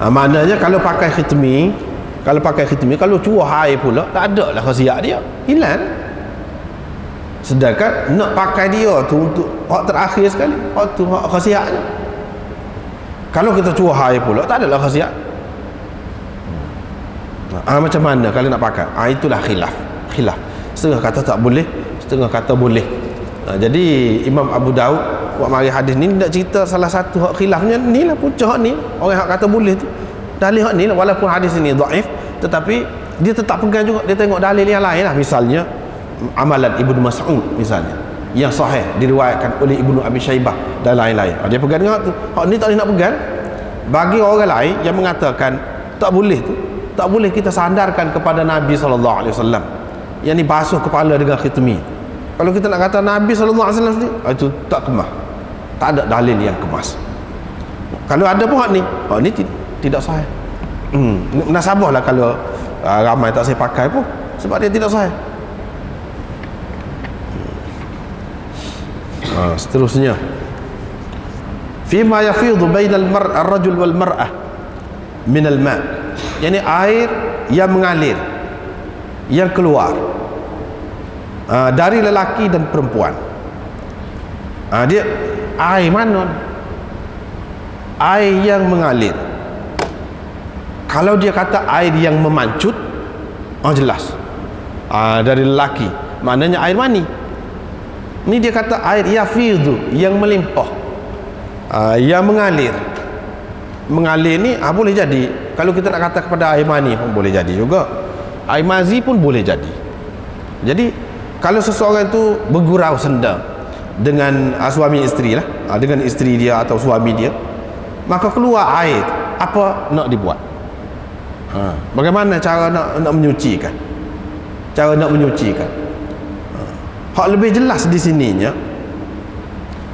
Maknanya kalau pakai khitmi, kalau curah air pula, tak ada lah khasiat dia, hilang. Sedangkan nak pakai dia tu untuk hak terakhir sekali, hak tu hak khasiatnya. Kalau kita curah air pula, tak ada lah khasiat. Macam mana kalau nak pakai? Itulah khilaf. Setengah kata tak boleh, setengah kata boleh. Jadi Imam Abu Daud buat mari hadis ni nak cerita salah satu hak khilafnya ni lah, puncak hak ni. Orang hak kata boleh tu dalil hak ni lah, walaupun hadis ini dhaif, tetapi dia tetap pegang juga, dia tengok dalil yang lain lah. Misalnya amalan Ibnu Mas'ud misalnya yang sahih diriwayatkan oleh Ibnu Abi Syaibah dan lain-lain, dia pegang dengan hak tu. Hak ni tak boleh nak pegang. Bagi orang lain yang mengatakan tak boleh tu, tak boleh kita sandarkan kepada Nabi SAW yang ni basuh kepala dengan khitmi. Kalau kita nak kata Nabi SAW itu tak kemas, tak ada dalil yang kemas. Kalau ada pun hak ni tidak sahih. Nasabah lah kalau ramai tak saya pakai pun, sebab dia tidak sahih. Seterusnya, fima yafidhu bainal ar-rajul wal mar'ah min al-ma', yakni air yang mengalir, yang keluar dari lelaki dan perempuan. Dia air mana? Air yang mengalir. Kalau dia kata air yang memancut, jelas dari lelaki, maknanya air mani. Ni dia kata air yafidhu, yang melimpah, yang mengalir. Mengalir ni boleh jadi. Kalau kita nak kata kepada air mani pun boleh jadi juga, air mazi pun boleh jadi. Jadi kalau seseorang itu bergurau senda dengan suami isteri lah, dengan isteri dia atau suami dia, maka keluar air, apa nak dibuat? Bagaimana cara nak menyucikan? Cara nak menyucikan. Hak lebih jelas di sininya,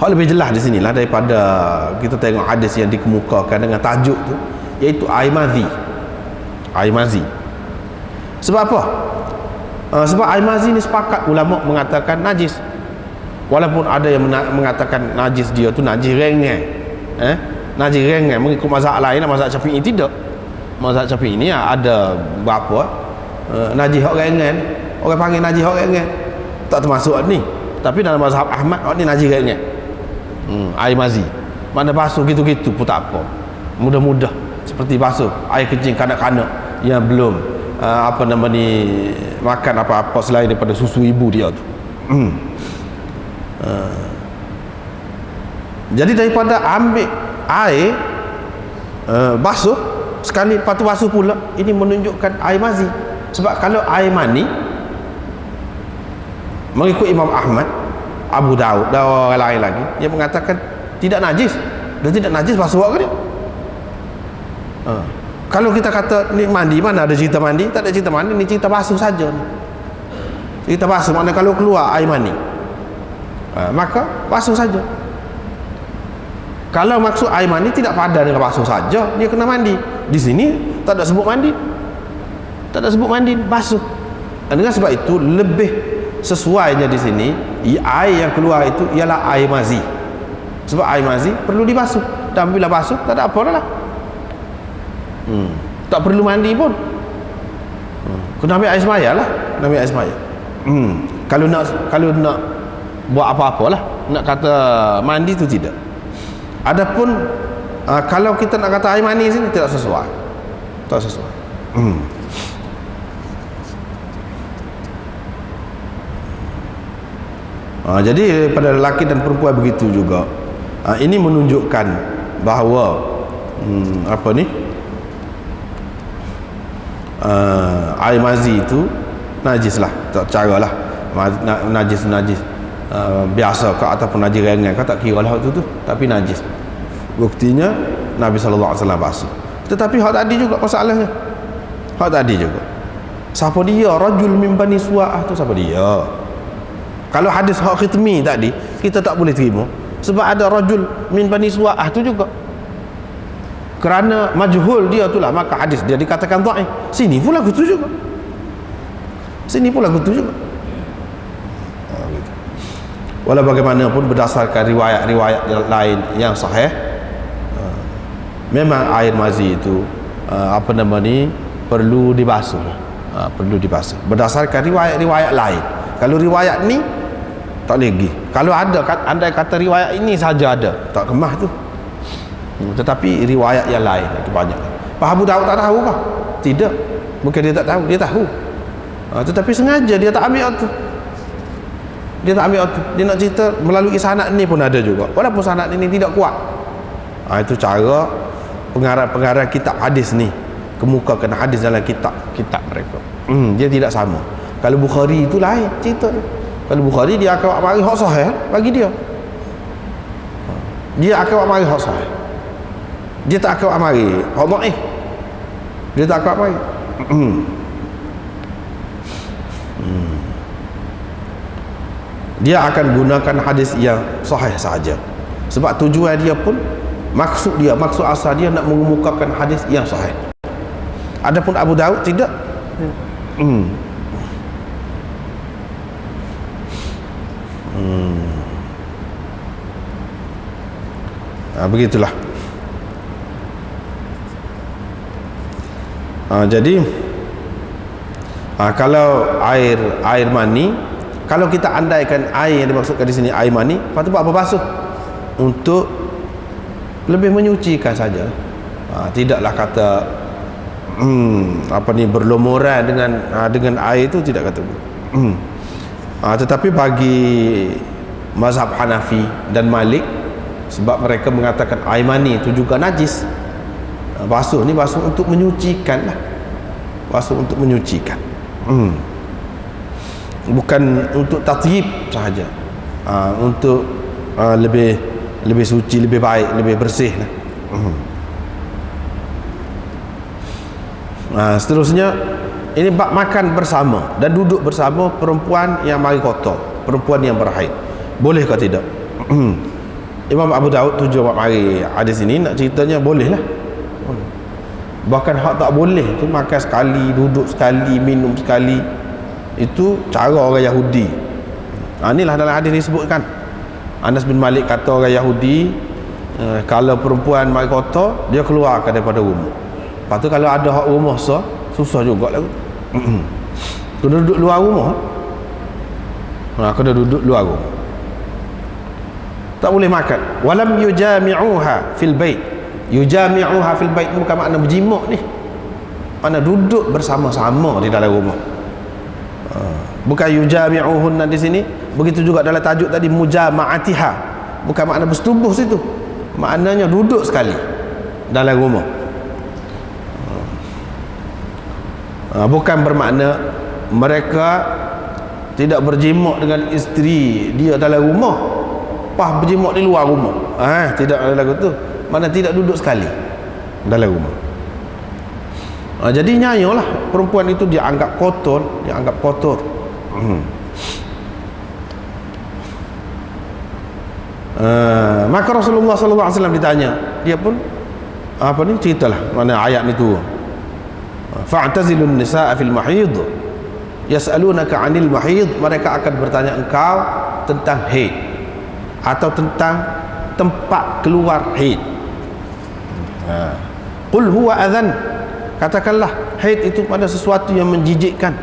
hak lebih jelas di sinilah daripada kita tengok hadis yang dikemukakan dengan tajuk tu, iaitu air mazi. Air mazi. Sebab apa? Sebab air mazi ni sepakat ulama mengatakan najis. Walaupun ada yang mengatakan najis dia tu najis ringan. Najis ringan mengikut mazhab lain, mazhab Syafi'i tidak. Mazhab Syafi'i ni ada berapa najis hak ringan, orang panggil najis hak ringan, tak termasuk ni. Tapi dalam mazhab Ahmad ni najis ringan. Air mazi. Mana basuh gitu-gitu pun tak apa. Mudah-mudah seperti basuh air kencing kanak-kanak yang belum makan apa-apa selain daripada susu ibu dia tu. Jadi daripada ambil air basuh sekali, lepas tu basuh pula, ini menunjukkan air mazi. Sebab kalau air mani, mengikut Imam Ahmad, Abu Daud dan orang lain lagi, dia mengatakan tidak najis. Dan tidak najis basuh ke dia? Kalau kita kata ni mandi, mana ada cerita mandi? Tak ada cerita mandi, ni cerita basuh saja ni. Cerita basuh, maknanya kalau keluar air mani, maka basuh saja. Kalau maksud air mani tidak padan dengan basuh saja, dia kena mandi. Di sini tak ada sebut mandi, tak ada sebut mandi, basuh. Dengan sebab itu lebih sesuainya di sini air yang keluar itu ialah air mazi. Sebab air mazi perlu dibasuh, dan bila basuh tak ada apa dah lah. Tak perlu mandi pun. Kena ambil air semaya lah, kena ambil air semaya. Kalau nak buat apa-apalah, nak kata mandi tu tidak. Adapun kalau kita nak kata air mani sini tidak sesuai. Tak sesuai. Jadi pada lelaki dan perempuan begitu juga. Ini menunjukkan bahawa air mazi itu najis lah, tak cara lah. Najis biasa ke ataupun najis ringan kau tak kira lah tu, tapi najis. Buktinya Nabi SAW basuh. Tetapi hak tadi juga masalahnya. Hak tadi juga, siapa dia rajul min bani Su'ah tu, siapa dia? Kalau hadis hak khitmi tadi kita tak boleh terima, sebab ada rajul min bani Su'ah tu juga. Kerana majhul dia itulah, maka hadis dia dikatakan dhaif. Sini pula gitu juga. Walau bagaimanapun berdasarkan riwayat-riwayat lain yang sahih, memang air mazi itu perlu dibasuh. Perlu dibasuh berdasarkan riwayat-riwayat lain. Kalau riwayat ni tak lagi. Kalau ada andai kata riwayat ini saja ada, tak kemah tu. Tetapi riwayat yang lain itu banyak. Pak Abu Daud tak tahu kah? Tidak. Bukan dia tak tahu, dia tahu. Tetapi sengaja dia tak ambil tu. Dia tak ambil tu. Dia nak cerita melalui sanad ni pun ada juga. Walaupun sanad ini tidak kuat. Itu cara pengarang kitab hadis ni kemukakan hadis dalam kitab mereka. Dia tidak sama. Kalau Bukhari itu lain cerita dia. Kalau Bukhari dia akan mari hak sahih bagi dia. Dia akan mari hak sahih. Dia tak akan mari hak dhaif. Dia tak akan mari. Dia akan gunakan hadis yang sahih sahaja. Sebab tujuan dia pun, maksud asal dia nak mengemukakan hadis yang sahih. Adapun Abu Daud tidak. Begitulah. Jadi kalau air mani, kalau kita andaikan air yang dimaksudkan di sini air mani, patut buat apa? Basuh untuk lebih menyucikan saja. Tidaklah kata berlumuran dengan air itu, tidak kata. Tetapi bagi mazhab Hanafi dan Malik, sebab mereka mengatakan air mani itu juga najis, basuh ni basuh untuk menyucikan lah. Basuh untuk menyucikan, bukan untuk tatyib sahaja, untuk lebih suci, lebih baik, lebih bersih lah. Seterusnya ini bab makan bersama dan duduk bersama perempuan yang mari kotor, perempuan yang berhaid, boleh ke tidak? Imam Abu Daud tujuh bab mari hadis ini nak ceritanya boleh lah. Bahkan hak tak boleh tu makan sekali, duduk sekali, minum sekali, itu cara orang Yahudi. Inilah dalam hadis disebutkan, Anas bin Malik kata orang Yahudi, kalau perempuan mari kotor, dia keluarkan daripada rumah. Lepas tu kalau ada hak rumah susah juga lah. Kena duduk luar rumah. Kena duduk luar rumah, tak boleh makan. Walam yujami'uha fil bait. Yujami'uha fil bait bukan makna berjimuk ni, makna duduk bersama-sama di dalam rumah. Bukan yujami'uhunna di sini. Begitu juga dalam tajuk tadi mujama'atiha, bukan makna bersetubuh situ, maknanya duduk sekali dalam rumah. Bukan bermakna mereka tidak berjimuk dengan isteri dia dalam rumah, berjimuk di luar rumah. Tidak ada lagu tu. Mana tidak duduk sekali dalam rumah. Jadi nyayalah perempuan itu dianggap kotor, maka Rasulullah SAW ditanya, dia pun ceritalah mana ayat itu, fa'tazilun nisaa fil mahid yas'alunaka 'anil mahid, mereka akan bertanya engkau tentang haid atau tentang tempat keluar haid. Qul huwa adhan, katakanlah haid itu pada sesuatu yang menjijikkan.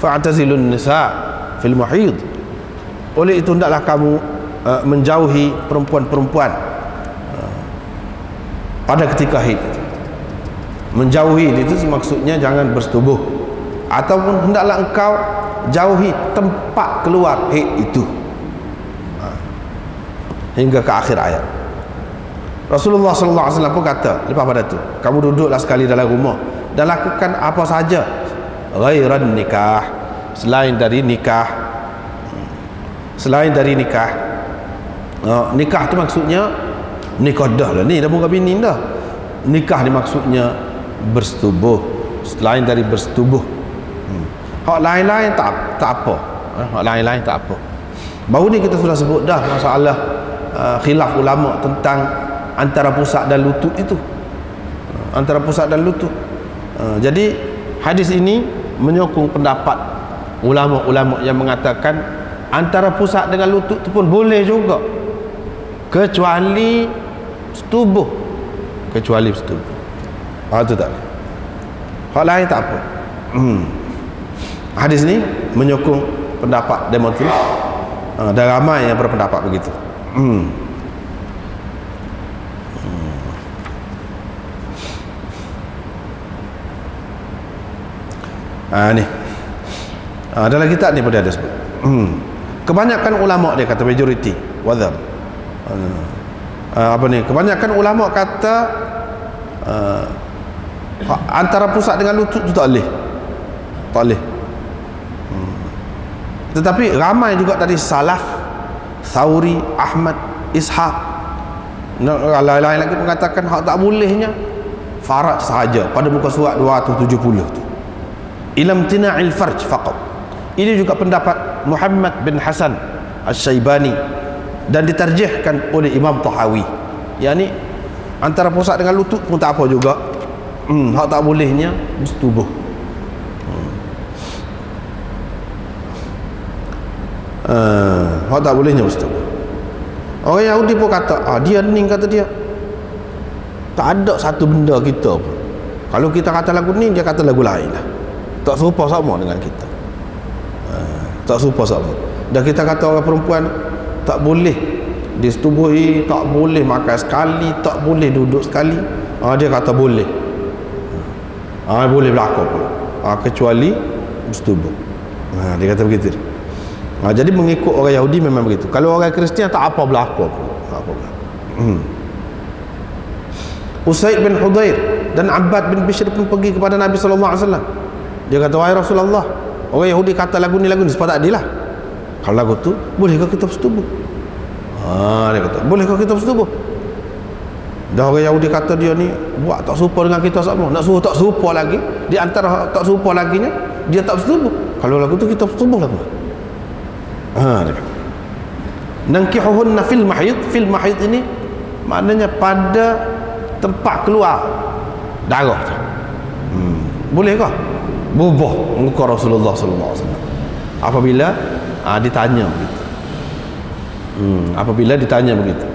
Fa'tazilun nisa fil mahid, oleh itu hendaklah kamu menjauhi perempuan-perempuan pada ketika haid itu. Menjauhi itu maksudnya jangan bersetubuh, ataupun hendaklah engkau jauhi tempat keluar haid itu, hingga ke akhir ayat. Rasulullah SAW pun kata lepas pada tu, kamu duduklah sekali dalam rumah dan lakukan apa saja ghairan nikah, selain dari nikah. Selain dari nikah, nikah tu maksudnya nikah dah lah ni, dah bukan bini dah. Nikah ni maksudnya bersetubuh, selain dari bersetubuh. Hak lain-lain tak apa. Hak lain-lain tak apa. Baru ni kita sudah sebut dah masalah khilaf ulama tentang antara pusat dan lutut itu. Antara pusat dan lutut. Jadi hadis ini menyokong pendapat ulama-ulama yang mengatakan antara pusat dengan lutut itu pun boleh juga, kecuali setubuh. Kecuali setubuh. Itu tak boleh. Hal lain tak apa. Hadis ni menyokong pendapat demonstran. Dan ramai yang berpendapat begitu. Ni dalam kitab ni pun dia ada sebut. Kebanyakan ulama, dia kata majority wadhab, apa ni, kebanyakan ulama kata antara pusat dengan lutut tu tak boleh. Tak boleh. Tetapi ramai juga dari salaf, Thauri, Ahmad, Ishaq, lain-lain lagi mengatakan hak tak bolehnya faraj sahaja pada muka surat 270 tu, ilam tina'il farj faqat. Ini juga pendapat Muhammad bin Hasan Al-Syaibani dan ditarjihkan oleh Imam Tahawi. Yani antara pusat dengan lutut pun tak apa juga. Hak tak bolehnya bersetubuh. Hak tak bolehnya bersetubuh. Orang Yahudi pun kata, dia ni, kata dia tak ada satu benda kita pun, kalau kita kata lagu ni, dia kata lagu lain lah, tak serupa sama dengan kita. Tak serupa sama. Dan kita kata orang perempuan tak boleh disetubuhi, tak boleh makan sekali, tak boleh duduk sekali, dia kata boleh. Boleh berlaku pula, kecuali bersetubuh. Dia kata begitu. Jadi mengikut orang Yahudi memang begitu. Kalau orang Kristian tak apa berlaku pula. Usaid bin Hudayr dan Abbad bin Bishr pun pergi kepada Nabi SAW. Dia kata, wahai Rasulullah, orang Yahudi kata lagu ni sebab tak adil lah. Kalau lagu tu, bolehkah kita bersetubuh? Dia kata, bolehkah kita bersetubuh? Dah orang Yahudi kata dia ni buat tak serupa dengan kita sama, nak suruh tak serupa lagi, di antara tak serupa lagi nya dia tak bersetubuh. Kalau lagu tu kita bersetubuh lah. Dia kata, nankihuhunna fil mahid. Fil mahid ini maknanya pada tempat keluar darah tu. Bolehkah? Bubuh muka Rasulullah SAW apabila ditanya begitu. Apabila ditanya begitu.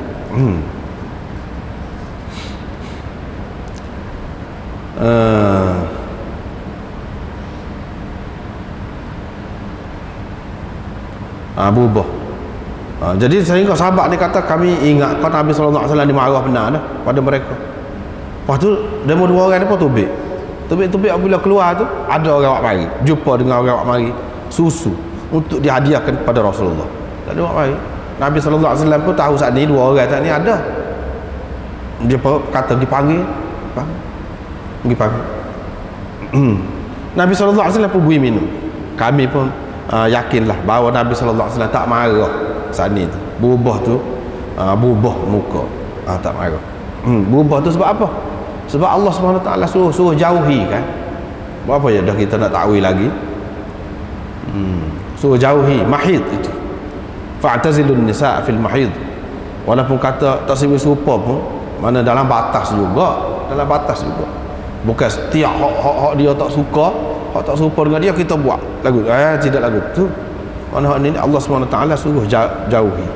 Bubuh. Jadi sehingga sahabat ni kata, kami ingat kan Nabi SAW dimarah benar dah pada mereka. Lepas tu demo dua orang ni pun tubik apabila keluar tu, ada orang awak mari jumpa dengan orang awak mari susu untuk dihadiahkan kepada Rasulullah. Tak ada awak mari. Nabi SAW pun tahu saat ni dua orang tak ni ada. Dia kata dipanggil, pergi panggil. Nabi SAW pun beri minum. Kami pun yakinlah bahawa Nabi SAW tak marah saat ni tu. Berubah tu, berubah muka, tak marah. Berubah tu sebab apa? Sebab Allah SWT suruh jauhi kan. Apa ya dah kita nak takwil lagi. Suruh jauhi mahid itu. Fa'tazilun nisa fil mahid. Walaupun kata tak serupa pun, mana dalam batas juga. Bukan setiap hak dia tak suka, hak tak serupa dengan dia kita buat lagu. Tidak lagu tu. Mana hak ni Allah SWT suruh jauhi.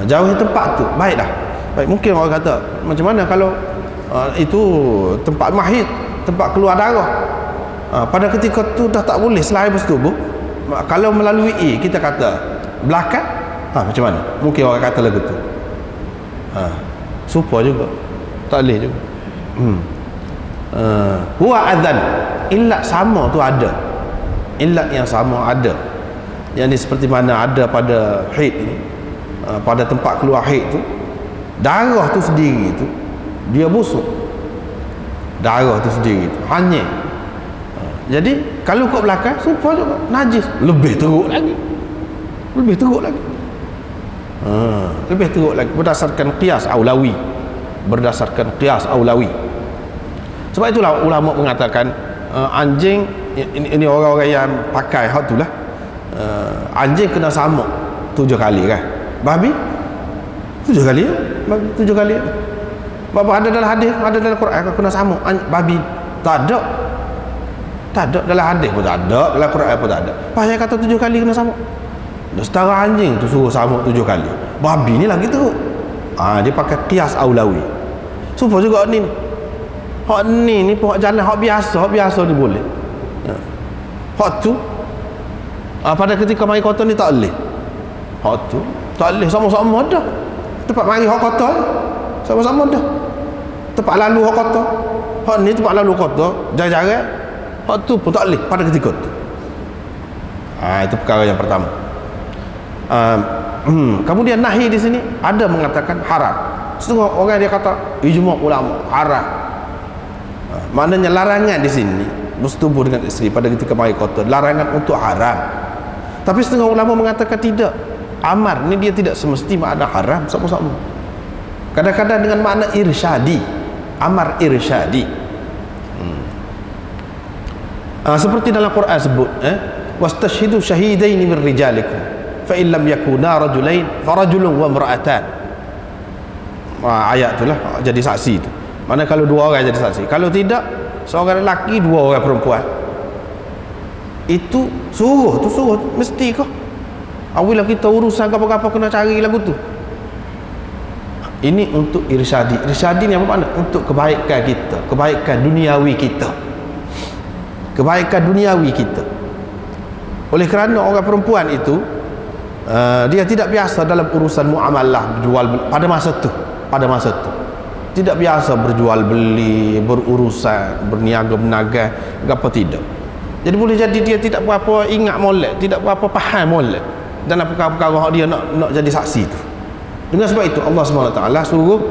Jauhi tempat tu. Baik dah. Baik, mungkin orang kata macam mana kalau itu tempat mahid, tempat keluar darah. Pada ketika tu dah tak boleh selain bersetubuh. Kalau melalui kita kata belakang, macam mana? Mungkin orang kata lagu tu. Supa juga. Tak boleh juga. Huwa adzan. Illat sama tu ada. Illat yang sama ada. Yang ni seperti mana ada pada haid ni. Pada tempat keluar haid tu, darah tu sendiri tu dia busuk. Darah tu sendiri tu hanyir. Jadi kalau kat belakang supa juga najis, lebih teruk lagi. Lebih teruk lagi. Lebih teruk lagi berdasarkan qiyas aulawi. Berdasarkan qiyas aulawi. Sebab itulah ulama mengatakan anjing ini orang-orang yang pakai hak itulah. Anjing kena samuk 7 kali kan. Babi 7 kali ya? 7 kali ya? Bapak ada dalam hadis, ada dalam Quran kena samuk babi. Tak ada. Tak ada dalam hadis pun tak ada, dalam Quran pun tak ada. Pasal kata 7 kali kena samuk. Dah setara anjing tu suruh samuk 7 kali. Babi ni lagi teruk. Dia pakai qiyas aulawi. Supaya juga ni. Hak ni pun hak jalan hak biasa ni boleh. Hak tu pada ketika mari kotor ni tak boleh. Hak tu tak boleh sama-sama dah. Tempat mari hak kotor sama-sama dah. Tempat lalu hak kotor. Hak ni tempat lalu kotor, jarang-jarang. Hak tu pun tak boleh pada ketika tu. Itu perkara yang pertama. Kemudian nahi di sini ada mengatakan haram. Setengah orang dia kata ijma' ulama haram. Maknanya larangan di sini bersetubuh dengan isteri pada ketika mari kotor, larangan untuk haram. Tapi setengah ulama mengatakan tidak. Amar ni dia tidak semesti makna haram sama-sama. Kadang-kadang dengan makna irsyadi. Amar irsyadi. Seperti dalam Quran sebut, wastashhidu syahidaini min rijalikum fa in lam yakuna rajulain farajulun wa imra'atan. Ayat itulah jadi saksi tu. Mana kalau 2 orang jadi saksi. Kalau tidak, seorang lelaki 2 orang perempuan. Itu suruh mesti kah? Awilah kita urusan apa-apa kena cari lagu tu. Ini untuk irsyadi. Irsyadi ni apa makna? Untuk kebaikan kita, kebaikan duniawi kita. Kebaikan duniawi kita. Oleh kerana orang perempuan itu dia tidak biasa dalam urusan muamalah berjual pada masa tu. Tidak biasa berjual beli, berurusan, berniaga menaga, apa tidak. Jadi boleh jadi dia tidak berapa ingat molek, tidak berapa faham molek dalam perkara-perkara dia nak jadi saksi tu. Dengan sebab itu Allah SWT suruh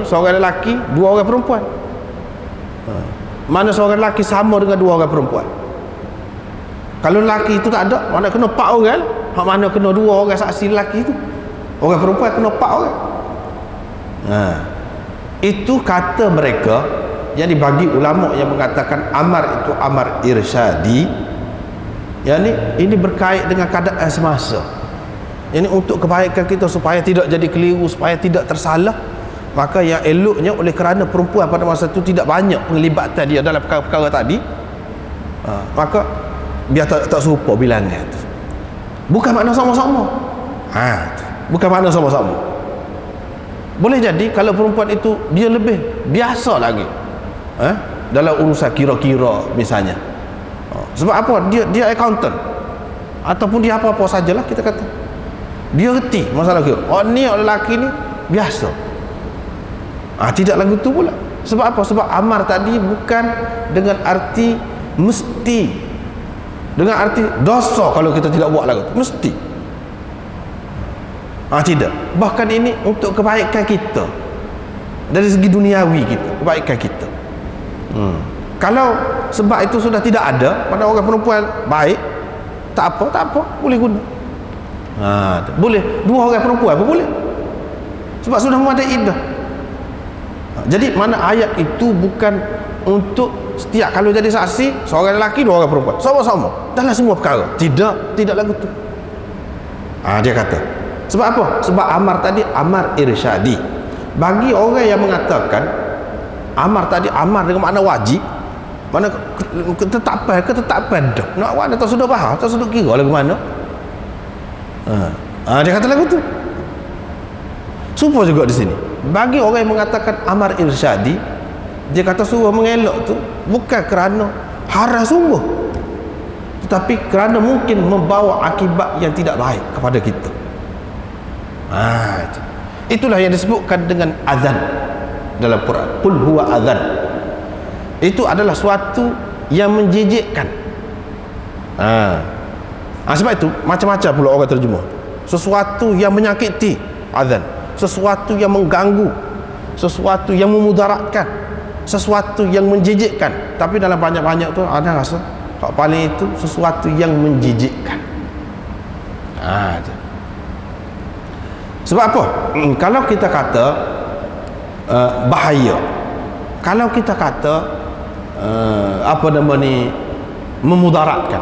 seorang lelaki 2 orang perempuan. Mana seorang lelaki sama dengan 2 orang perempuan. Kalau lelaki itu tak ada, mana kena 4 orang. Hak mana kena 2 orang saksi lelaki itu. Orang perempuan kena 4 orang. Itu kata mereka yang dibagi ulama yang mengatakan amar itu amar irsyadi. Yang ini berkait dengan keadaan semasa. Ini untuk kebaikan kita supaya tidak jadi keliru, supaya tidak tersalah. Maka yang eloknya oleh kerana perempuan pada masa itu tidak banyak penglibatan dia dalam perkara-perkara tadi, maka biar tak serupa bilangan tu. Bukan makna sama-sama. Bukan makna sama-sama. Boleh jadi kalau perempuan itu dia lebih biasa lagi dalam urusan kira-kira misalnya. Sebab apa? Dia accountant ataupun dia apa-apa sajalah kita kata. Dia reti masalah kira. Ni lelaki ni biasa. Tidak lagu tu pula. Sebab apa? Sebab amar tadi bukan dengan arti mesti, dengan arti dosa kalau kita tidak buat lagu tu. Mesti. Tidak. Bahkan ini untuk kebaikan kita dari segi duniawi kita, kebaikan kita. Kalau sebab itu sudah tidak ada pada orang perempuan baik, tak apa, boleh guna. Boleh 2 orang perempuan pun boleh. Sebab sudah memadai iddah. Jadi mana ayat itu bukan untuk setiap kalau jadi saksi seorang lelaki 2 orang perempuan sama-sama dalam semua perkara. Tidak lagu tu. Dia kata sebab apa? Sebab amar tadi amar irsyadi. Bagi orang yang mengatakan amar tadi amar dengan makna wajib, Mana ketetapan dah. Nak awak tak sudah faham, tak sudah kira lagu mana. Dia kata lagu tu. Supo juga di sini. Bagi orang yang mengatakan amar irsyadi, dia kata suruh mengelak tu bukan kerana haram sungguh, tetapi kerana mungkin membawa akibat yang tidak baik kepada kita. Itulah yang disebutkan dengan azan dalam Quran. Qul huwa azan. Itu adalah suatu yang menjijikkan. Sebab itu macam-macam pula orang terjemah. Sesuatu yang menyakiti, azan. Sesuatu yang mengganggu, sesuatu yang memudaratkan, sesuatu yang menjijikkan. Tapi dalam banyak-banyak tu ada rasa hak paling itu sesuatu yang menjijikkan. Sebab apa? Kalau kita kata bahaya, kalau kita kata apa nama ni, memudaratkan,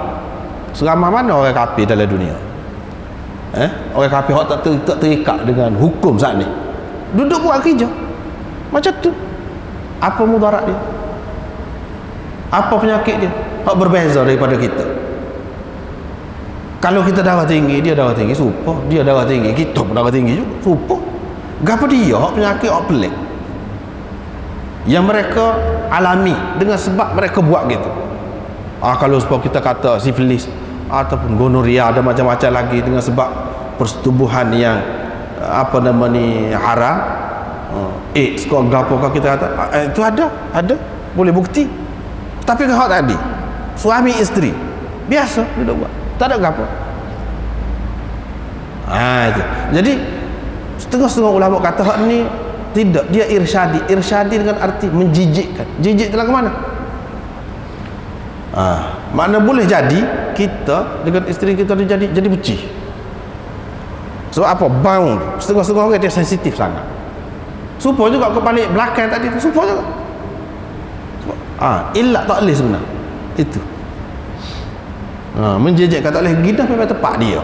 seramai mana orang kafir dalam dunia? Orang kafir hak tak terikat dengan hukum saat ni, duduk buat kerja macam tu. Apa mudarat dia? Apa penyakit dia? Hak berbeza daripada kita. Kalau kita darah tinggi, dia darah tinggi serupa. Dia darah tinggi, kita pun darah tinggi juga serupa. Gapa dia hak penyakit hak pelik yang mereka alami dengan sebab mereka buat gitu. Kalau sebab kita kata sifilis ataupun gonoria, ada macam-macam lagi dengan sebab persetubuhan yang apa nama ni haram, AIDS kau gapo kau kita kata itu ada boleh bukti. Tapi kalau tadi suami isteri biasa duduk buat, tak ada gapo. Itu. Jadi setengah-setengah ulama kata hak ni tidak, dia irsyadi dengan arti menjijikkan. Jijik telah ke mana? Makna boleh jadi kita dengan isteri kita jadi benci. Sebab apa? Bang, setengah-setengah orang dia sensitif sangat. Supo juga ke balik belakang tadi tu, supo juga. Ilak tak boleh sebenarnya. Itu. Menjejekkan tak boleh, gidah memang tepat dia.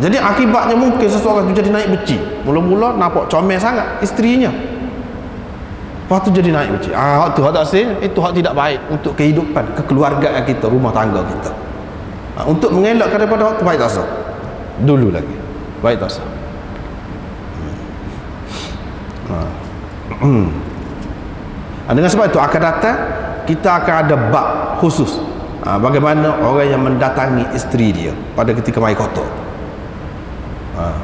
Jadi akibatnya mungkin seseorang tu jadi naik benci. Mula-mula nampak comel sangat isterinya, lepas tu jadi naik benci. Hak tu hak tak sah, itu hak tidak baik untuk kehidupan kekeluargaan kita, rumah tangga kita. Untuk mengelakkan daripada hak tu baik tak sah. Dulu lagi baik tak sah. Dengan sebab itu akan datang, kita akan ada bab khusus bagaimana orang yang mendatangi isteri dia pada ketika mai kotor,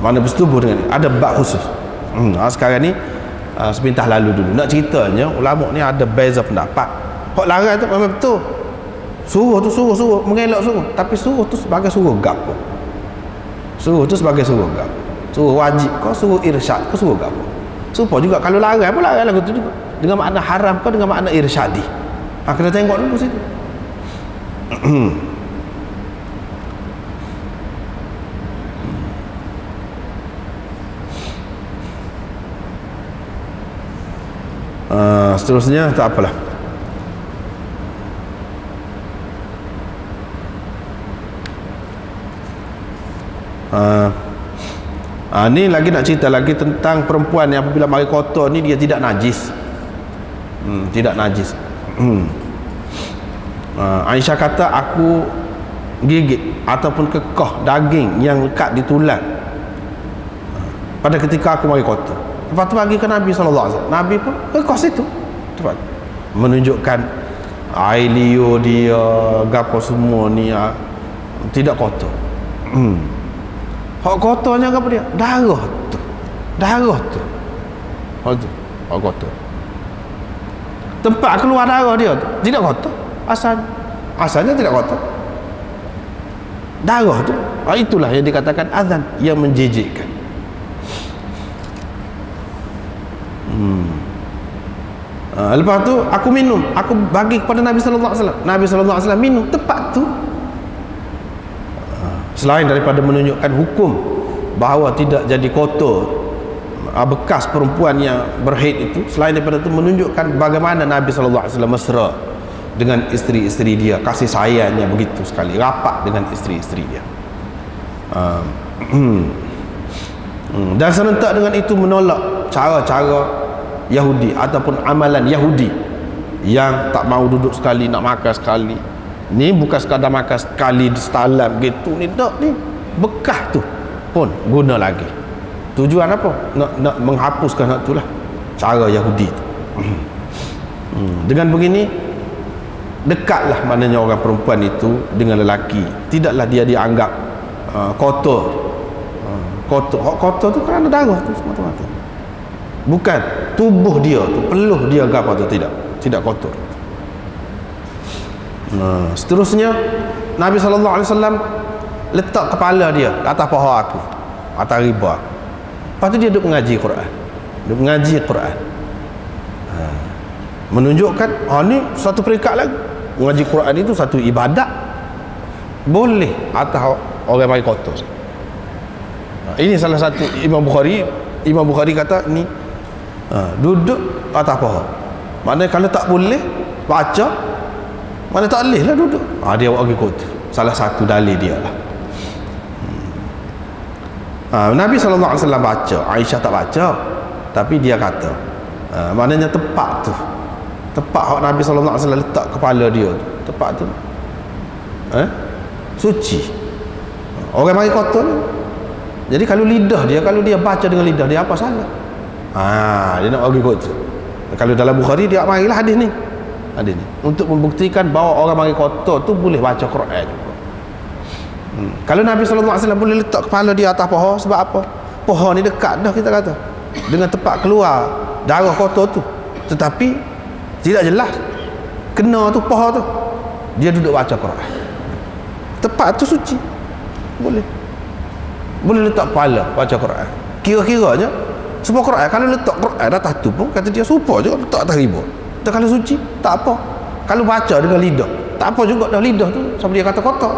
mana bersetubuh dengan dia, ada bab khusus. Sekarang ni sepintah lalu dulu nak ceritanya, ulama ni ada beza pendapat. Hak larang tu memang betul, suruh tu suruh mengelak suruh, tapi suruh tu sebagai suruh gapo? Suruh tu sebagai suruh gapo? Suruh wajib kau, suruh irsyad kau, suruh gapo? Supaya juga kalau larang pun larang lagu tu juga dengan makna haram kau, dengan makna irsyadi. Kena tengok dulu situ. Seterusnya tak apalah. Ni lagi nak cerita lagi tentang perempuan yang apabila mari kotor ni dia tidak najis. Tidak najis. Aisyah kata aku gigit ataupun kekah daging yang lekat di tulang pada ketika aku mari kotor. Lepas tu bagi ke Nabi SAW. Nabi pun kekah situ. Tepat. Menunjukkan air liur dia, gapo semua ni tidak kotor. Hak kotornya apa dia? Darah tu. Hak tu. Hak kotor. Tempat keluar darah dia tu tidak kotor. Asalnya tidak kotor. Darah tu. Itulah yang dikatakan azan yang menjijikkan. Lepas tu aku minum, aku bagi kepada Nabi sallallahu alaihi wasallam. Nabi sallallahu alaihi wasallam minum tempat tu. Selain daripada menunjukkan hukum bahawa tidak jadi kotor bekas perempuan yang berhaid itu, selain daripada itu menunjukkan bagaimana Nabi sallallahu alaihi wasallam mesra dengan isteri-isteri dia, kasih sayangnya begitu sekali, rapat dengan isteri-isteri dia. Dan serentak dengan itu menolak cara-cara Yahudi ataupun amalan Yahudi yang tak mau duduk sekali, nak makan sekali. Ni bukan sekadar makan sekali setalam gitu ni, tak ni bekah tu pun guna lagi. Tujuan apa? Nak menghapuskan hak tu lah, cara Yahudi tu. Dengan begini dekatlah maknanya orang perempuan itu dengan lelaki. Tidaklah dia dianggap kotor. Kotor tu kerana darah tu semata-mata. Bukan tubuh dia tu, peluh dia ke apa tu, tidak kotor. Seterusnya Nabi SAW letak kepala dia atas paha aku, atas riba. Lepas tu dia duduk mengaji Quran. Duduk mengaji Quran. Menunjukkan ni satu peringkat lagi. Mengaji Quran itu satu ibadat. Boleh atas orang bagi kotor. Ini salah satu Imam Bukhari kata ni duduk atas paha. Maknanya kalau tak boleh baca, mana tak boleh lah duduk. Dia bagi kotor. Salah satu dalil dia lah. Nabi SAW baca, Aisyah tak baca, tapi dia kata maknanya tepat tu, tepat hak Nabi SAW letak kepala dia tu, tepat tu suci. Orang mari kotor ni. Jadi kalau lidah dia, kalau dia baca dengan lidah dia, apa salah? Dia nak bagi kotor. Kalau dalam Bukhari dia marilah hadis ni, untuk membuktikan bahawa orang mari kotor tu boleh baca Quran juga. Kalau Nabi SAW boleh letak kepala dia atas paha, sebab apa? Paha ni dekat dah, kita kata, dengan tempat keluar darah kotor tu, tetapi tidak jelas kena tu paha tu, dia duduk baca Quran. Tempat tu suci, boleh letak kepala baca Quran. Kira-kiranya semua Quran, kalau letak Quran atas tu pun kata dia serupa juga letak atas riba. Kalau suci tak apa, kalau baca dengan lidah tak apa juga dah, lidah tu sampai dia kata kotor.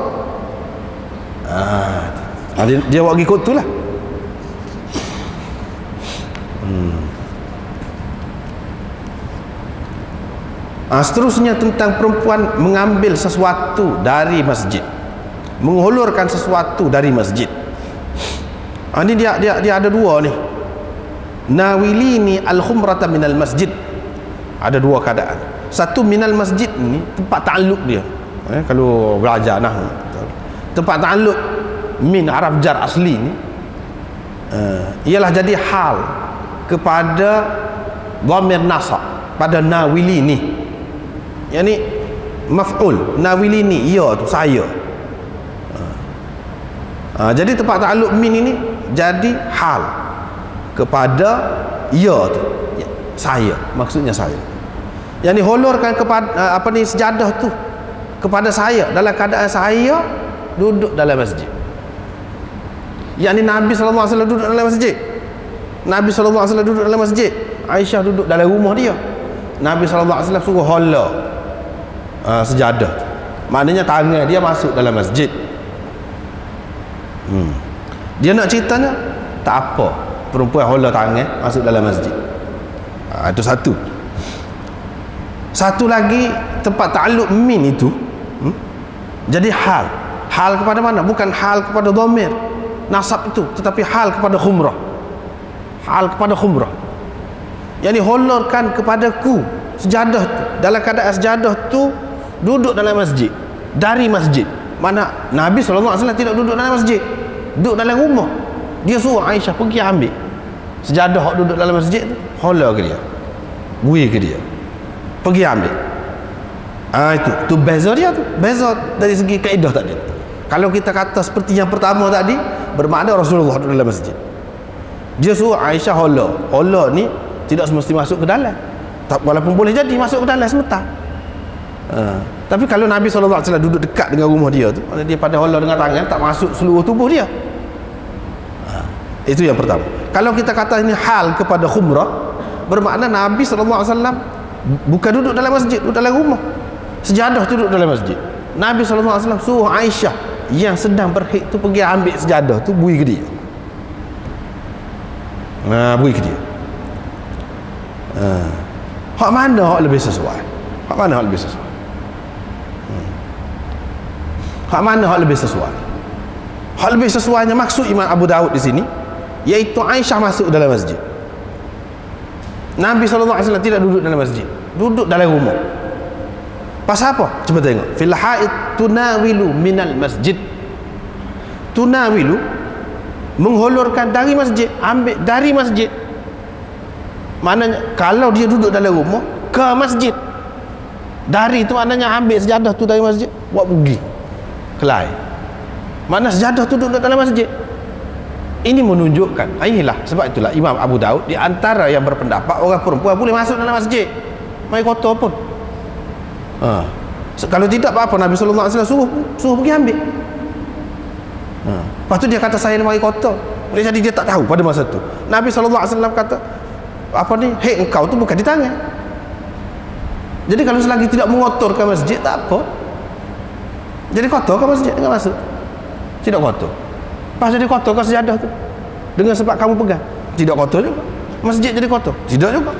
Dia buat ikut tu lah. Seterusnya tentang perempuan mengambil sesuatu dari masjid, menghulurkan sesuatu dari masjid. Ini dia ada dua ni. Nawilini al-khumrata minal masjid. Ada dua keadaan. Satu, minal masjid ni tempat ta'alluq dia. Kalau belajar nahwu, tempat ta'alluq min haraf jar asli ni ialah jadi hal kepada dhamir nasab pada nawilini. Yani maf'ul, nawilini, ia tu saya. Jadi tempat ta'alluq min ini jadi hal kepada ia tu, saya, maksudnya saya. Yani hulurkan kepada sejadah tu kepada saya dalam keadaan saya duduk dalam masjid. Yani Nabi SAW duduk dalam masjid. Nabi SAW duduk dalam masjid. Aisyah duduk dalam rumah dia. Nabi SAW suruh hala sejadah. Maknanya tangan dia masuk dalam masjid. Dia nak ceritanya tak apa, perempuan hala tangan masuk dalam masjid. Itu satu. Satu lagi, tempat ta'alluq min itu jadi hal kepada mana? Bukan hal kepada dhamir nasab itu, tetapi hal kepada khumrah. Hal kepada khumrah, yani hulurkan kepadaku sejadah tu, dalam keadaan sejadah tu duduk dalam masjid, dari masjid. Mana Nabi SAW tidak duduk dalam masjid, duduk dalam rumah. Dia suruh Aisyah pergi ambil sejadah duduk dalam masjid tu, hulur ke dia, bui ke dia, pergi ambil. Itu beza dia tu, beza dari segi kaedah tadi. Kalau kita kata seperti yang pertama tadi, bermakna Rasulullah duduk dalam masjid, dia suruh Aisyah hala ni tidak semesti masuk ke dalam, walaupun boleh jadi masuk ke dalam sebentar. Tapi kalau Nabi SAW duduk dekat dengan rumah dia tu, dia pada hala dengan tangan, tak masuk seluruh tubuh dia. Itu yang pertama. Kalau kita kata ini hal kepada khumrah, bermakna Nabi SAW bukan duduk dalam masjid, duduk dalam rumah, sejadah tu duduk dalam masjid. Nabi SAW suruh Aisyah yang sedang berhaid tu pergi ambil sejadah tu, bui ke dia. Bui ke dia. Hak mana hak lebih sesuai? Hak mana hak lebih sesuai? Hak mana hak lebih sesuai? Hak lebih sesuainya maksud Imam Abu Daud di sini, iaitu Aisyah masuk dalam masjid. Nabi SAW tidak duduk dalam masjid, duduk dalam rumah. Pasal apa? Cuba tengok. Fil haid tunawilu minal masjid. Tunawilu, menghulurkan dari masjid, ambil dari masjid. Maknanya kalau dia duduk dalam rumah ke masjid, dari itu maknanya ambil sejadah tu dari masjid, buat pergi ke lain. Makna sejadah tu duduk dalam masjid. Ini menunjukkan, inilah sebab itulah Imam Abu Daud di antara yang berpendapat orang perempuan boleh masuk dalam masjid mai kotor pun. Kalau tidak apa-apa, Nabi sallallahu alaihi wasallam suruh pergi ambil. Lepas tu dia kata saya mai kotor. Boleh jadi dia tak tahu pada masa tu. Nabi sallallahu alaihi wasallam kata apa ni? Hei, engkau tu bukan di tangan. Jadi kalau selagi tidak mengotorkan masjid tak apa. Jadi kotor ke masjid enggak masuk. Tidak kotor. Pas jadi kotor ke sejadah tu dengan sebab kamu pegang, tidak kotor juga. Masjid jadi kotor, tidak juga.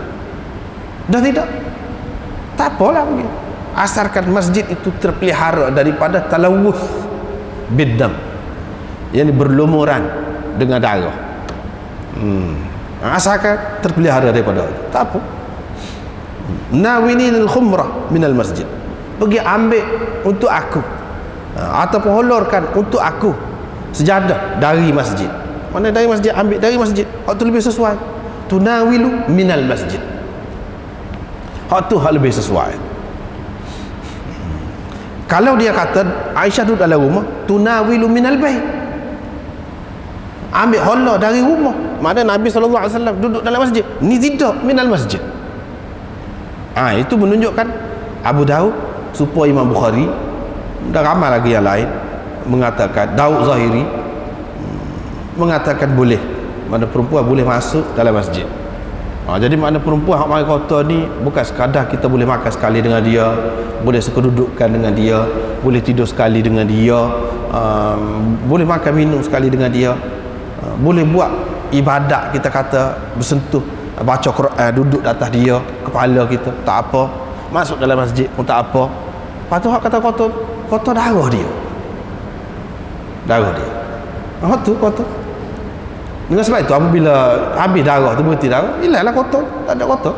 Dah tidak, tak apalah begitu. Asalkan masjid itu terpelihara daripada talawuth biddam, yang berlumuran dengan darah. Asalkan terpelihara daripada itu, tak apa. Nawinil khumrah minal masjid, pergi ambil untuk aku, ataupun hulurkan untuk aku sejadah dari masjid. Mana dari masjid, ambil dari masjid. Hak tu lebih sesuai. Tunawilu minal masjid. Hak tu hak lebih sesuai. Kalau dia kata Aisyah duduk dalam rumah, tunawilu minal bait, ambil hola dari rumah. Mana Nabi SAW duduk dalam masjid. Ni tidak minal masjid. Itu menunjukkan Abu Daud supaya Imam Bukhari dan ramai lagi yang lain mengatakan, Daud Zahiri mengatakan boleh, mana perempuan boleh masuk dalam masjid. Jadi mana perempuan hak mari kota ni bukan sekadar kita boleh makan sekali dengan dia, boleh sekedudukan dengan dia, boleh tidur sekali dengan dia, boleh makan minum sekali dengan dia, boleh buat ibadat, kita kata bersentuh, baca Quran, duduk di atas dia, kepala kita, tak apa. Masuk dalam masjid pun tak apa. Lepas tu hak kata kotor darah dia. Darah dia. Tu kotor. Dengan sebab itu apabila habis darah tu, berhenti darah, hilanglah kotor, tak ada kotor.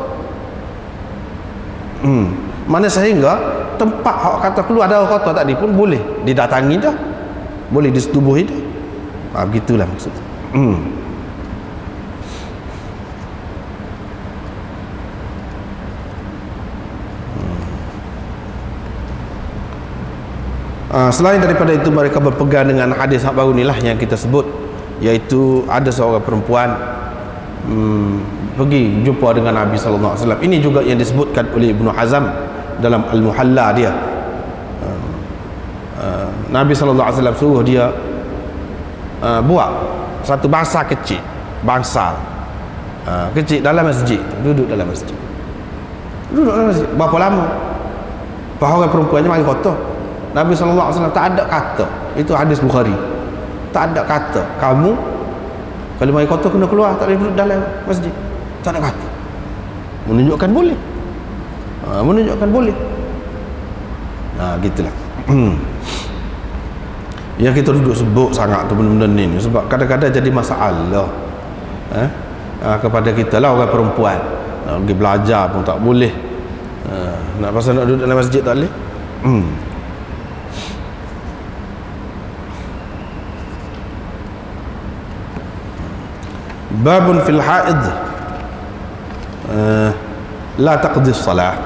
Mana sehingga tempat hak kata keluar darah kotor tadi pun boleh didatangi dah, boleh disetubuhi dah. Begitulah maksudnya. Selain daripada itu, mereka berpegang dengan hadis yang baru inilah yang kita sebut, iaitu ada seorang perempuan pergi jumpa dengan Nabi SAW. Ini juga yang disebutkan oleh Ibnu Hazm dalam Al-Muhalla dia. Nabi SAW suruh dia buat satu bangsa kecil, kecil dalam masjid, duduk dalam masjid. Berapa lama? Bahawa perempuannya mari kotor. Nabi SAW tak ada kata, itu hadis Bukhari, tak ada kata kamu kalau mari kotor kena keluar, tak boleh duduk dalam masjid, tak ada kata. Menunjukkan boleh, menunjukkan boleh. Gitulah. Yang kita duduk sebut sangat tu benda-benda ni, sebab kadang-kadang jadi masalah kepada kita lah orang perempuan. Nak pergi belajar pun tak boleh, nak pasal nak duduk dalam masjid tak boleh. Babun fil haid la taqdi salah.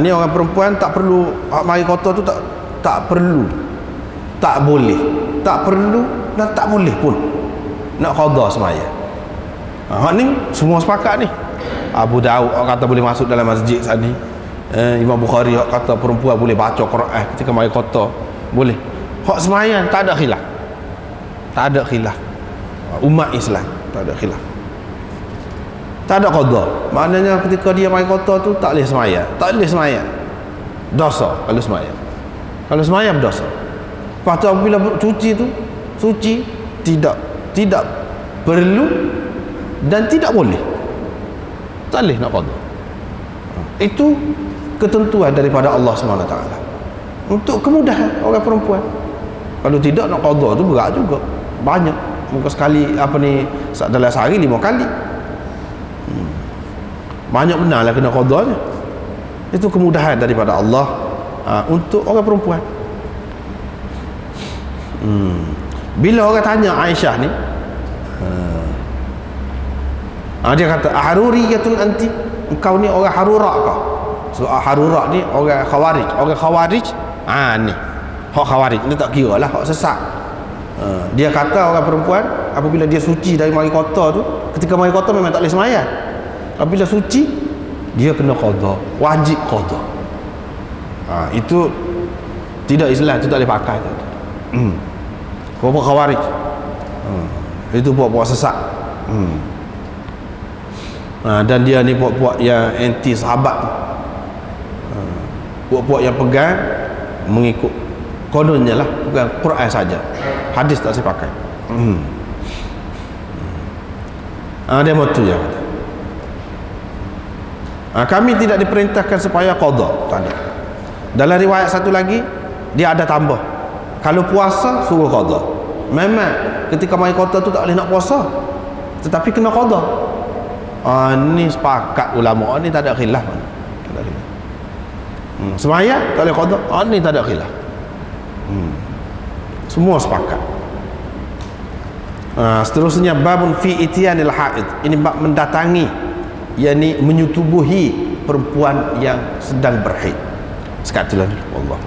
Ni orang perempuan tak perlu mari kotor tu, tak perlu, tak boleh, tak perlu dan tak boleh pun nak qada sembahyang. Ni semua sepakat ni. Abu Daud kata boleh masuk dalam masjid sini. Imam Bukhari kata perempuan boleh baca Quran ketika mari kotor, boleh. Hak sembahyang tak ada khilaf. Tak ada khilaf. Umat Islam tak ada khilaf, tak ada qada. Maknanya ketika dia mari kotor tu tak boleh sembahyang, tak boleh sembahyang, dosa kalau sembahyang. Kalau sembahyang berdosa. Lepas tu apabila cuci tu, suci, tidak perlu dan tidak boleh, tak boleh nak qada. Itu ketentuan daripada Allah SWT untuk kemudahan orang perempuan. Kalau tidak nak qada tu berat juga, banyak. Muka sekali dalam sehari 5 kali. banyak benar lah kena qadanya. Itu kemudahan daripada Allah untuk orang perempuan. Bila orang tanya Aisyah ni, dia kata haruriyatun anti, engkau ni orang harurak kau. So harurak ni orang khawarij. Orang khawarij ni hak khawarij ni tak kira lah hak sesat. Dia kata orang perempuan apabila dia suci dari mari kota tu, ketika mari kota memang tak boleh sembahyang. Apabila suci dia kena qada, wajib qada. Itu tidak Islam, itu tak boleh pakai tu. Puak-puak khawarij. Itu puak-puak sesat. Dan dia ni puak-puak yang anti sahabat. Puak-puak yang pegang mengikut kononnya lah, bukan Quran saja, hadis tak saya pakai. Dia motu je kata. Kami tidak diperintahkan supaya qada, tak ada. Dalam riwayat satu lagi dia ada tambah, kalau puasa suruh qada. Memang ketika mai kota tu tak boleh nak puasa, tetapi kena qada. Ni sepakat ulama, ni tak ada khilaf. Sembahyang tak boleh qada, ni tak ada khilaf. Semua sepakat. Seterusnya babun fi itiyanil haid. Ini bab mendatangi, yakni menyutubuhi perempuan yang sedang berhaid. Sekat itulah Allah.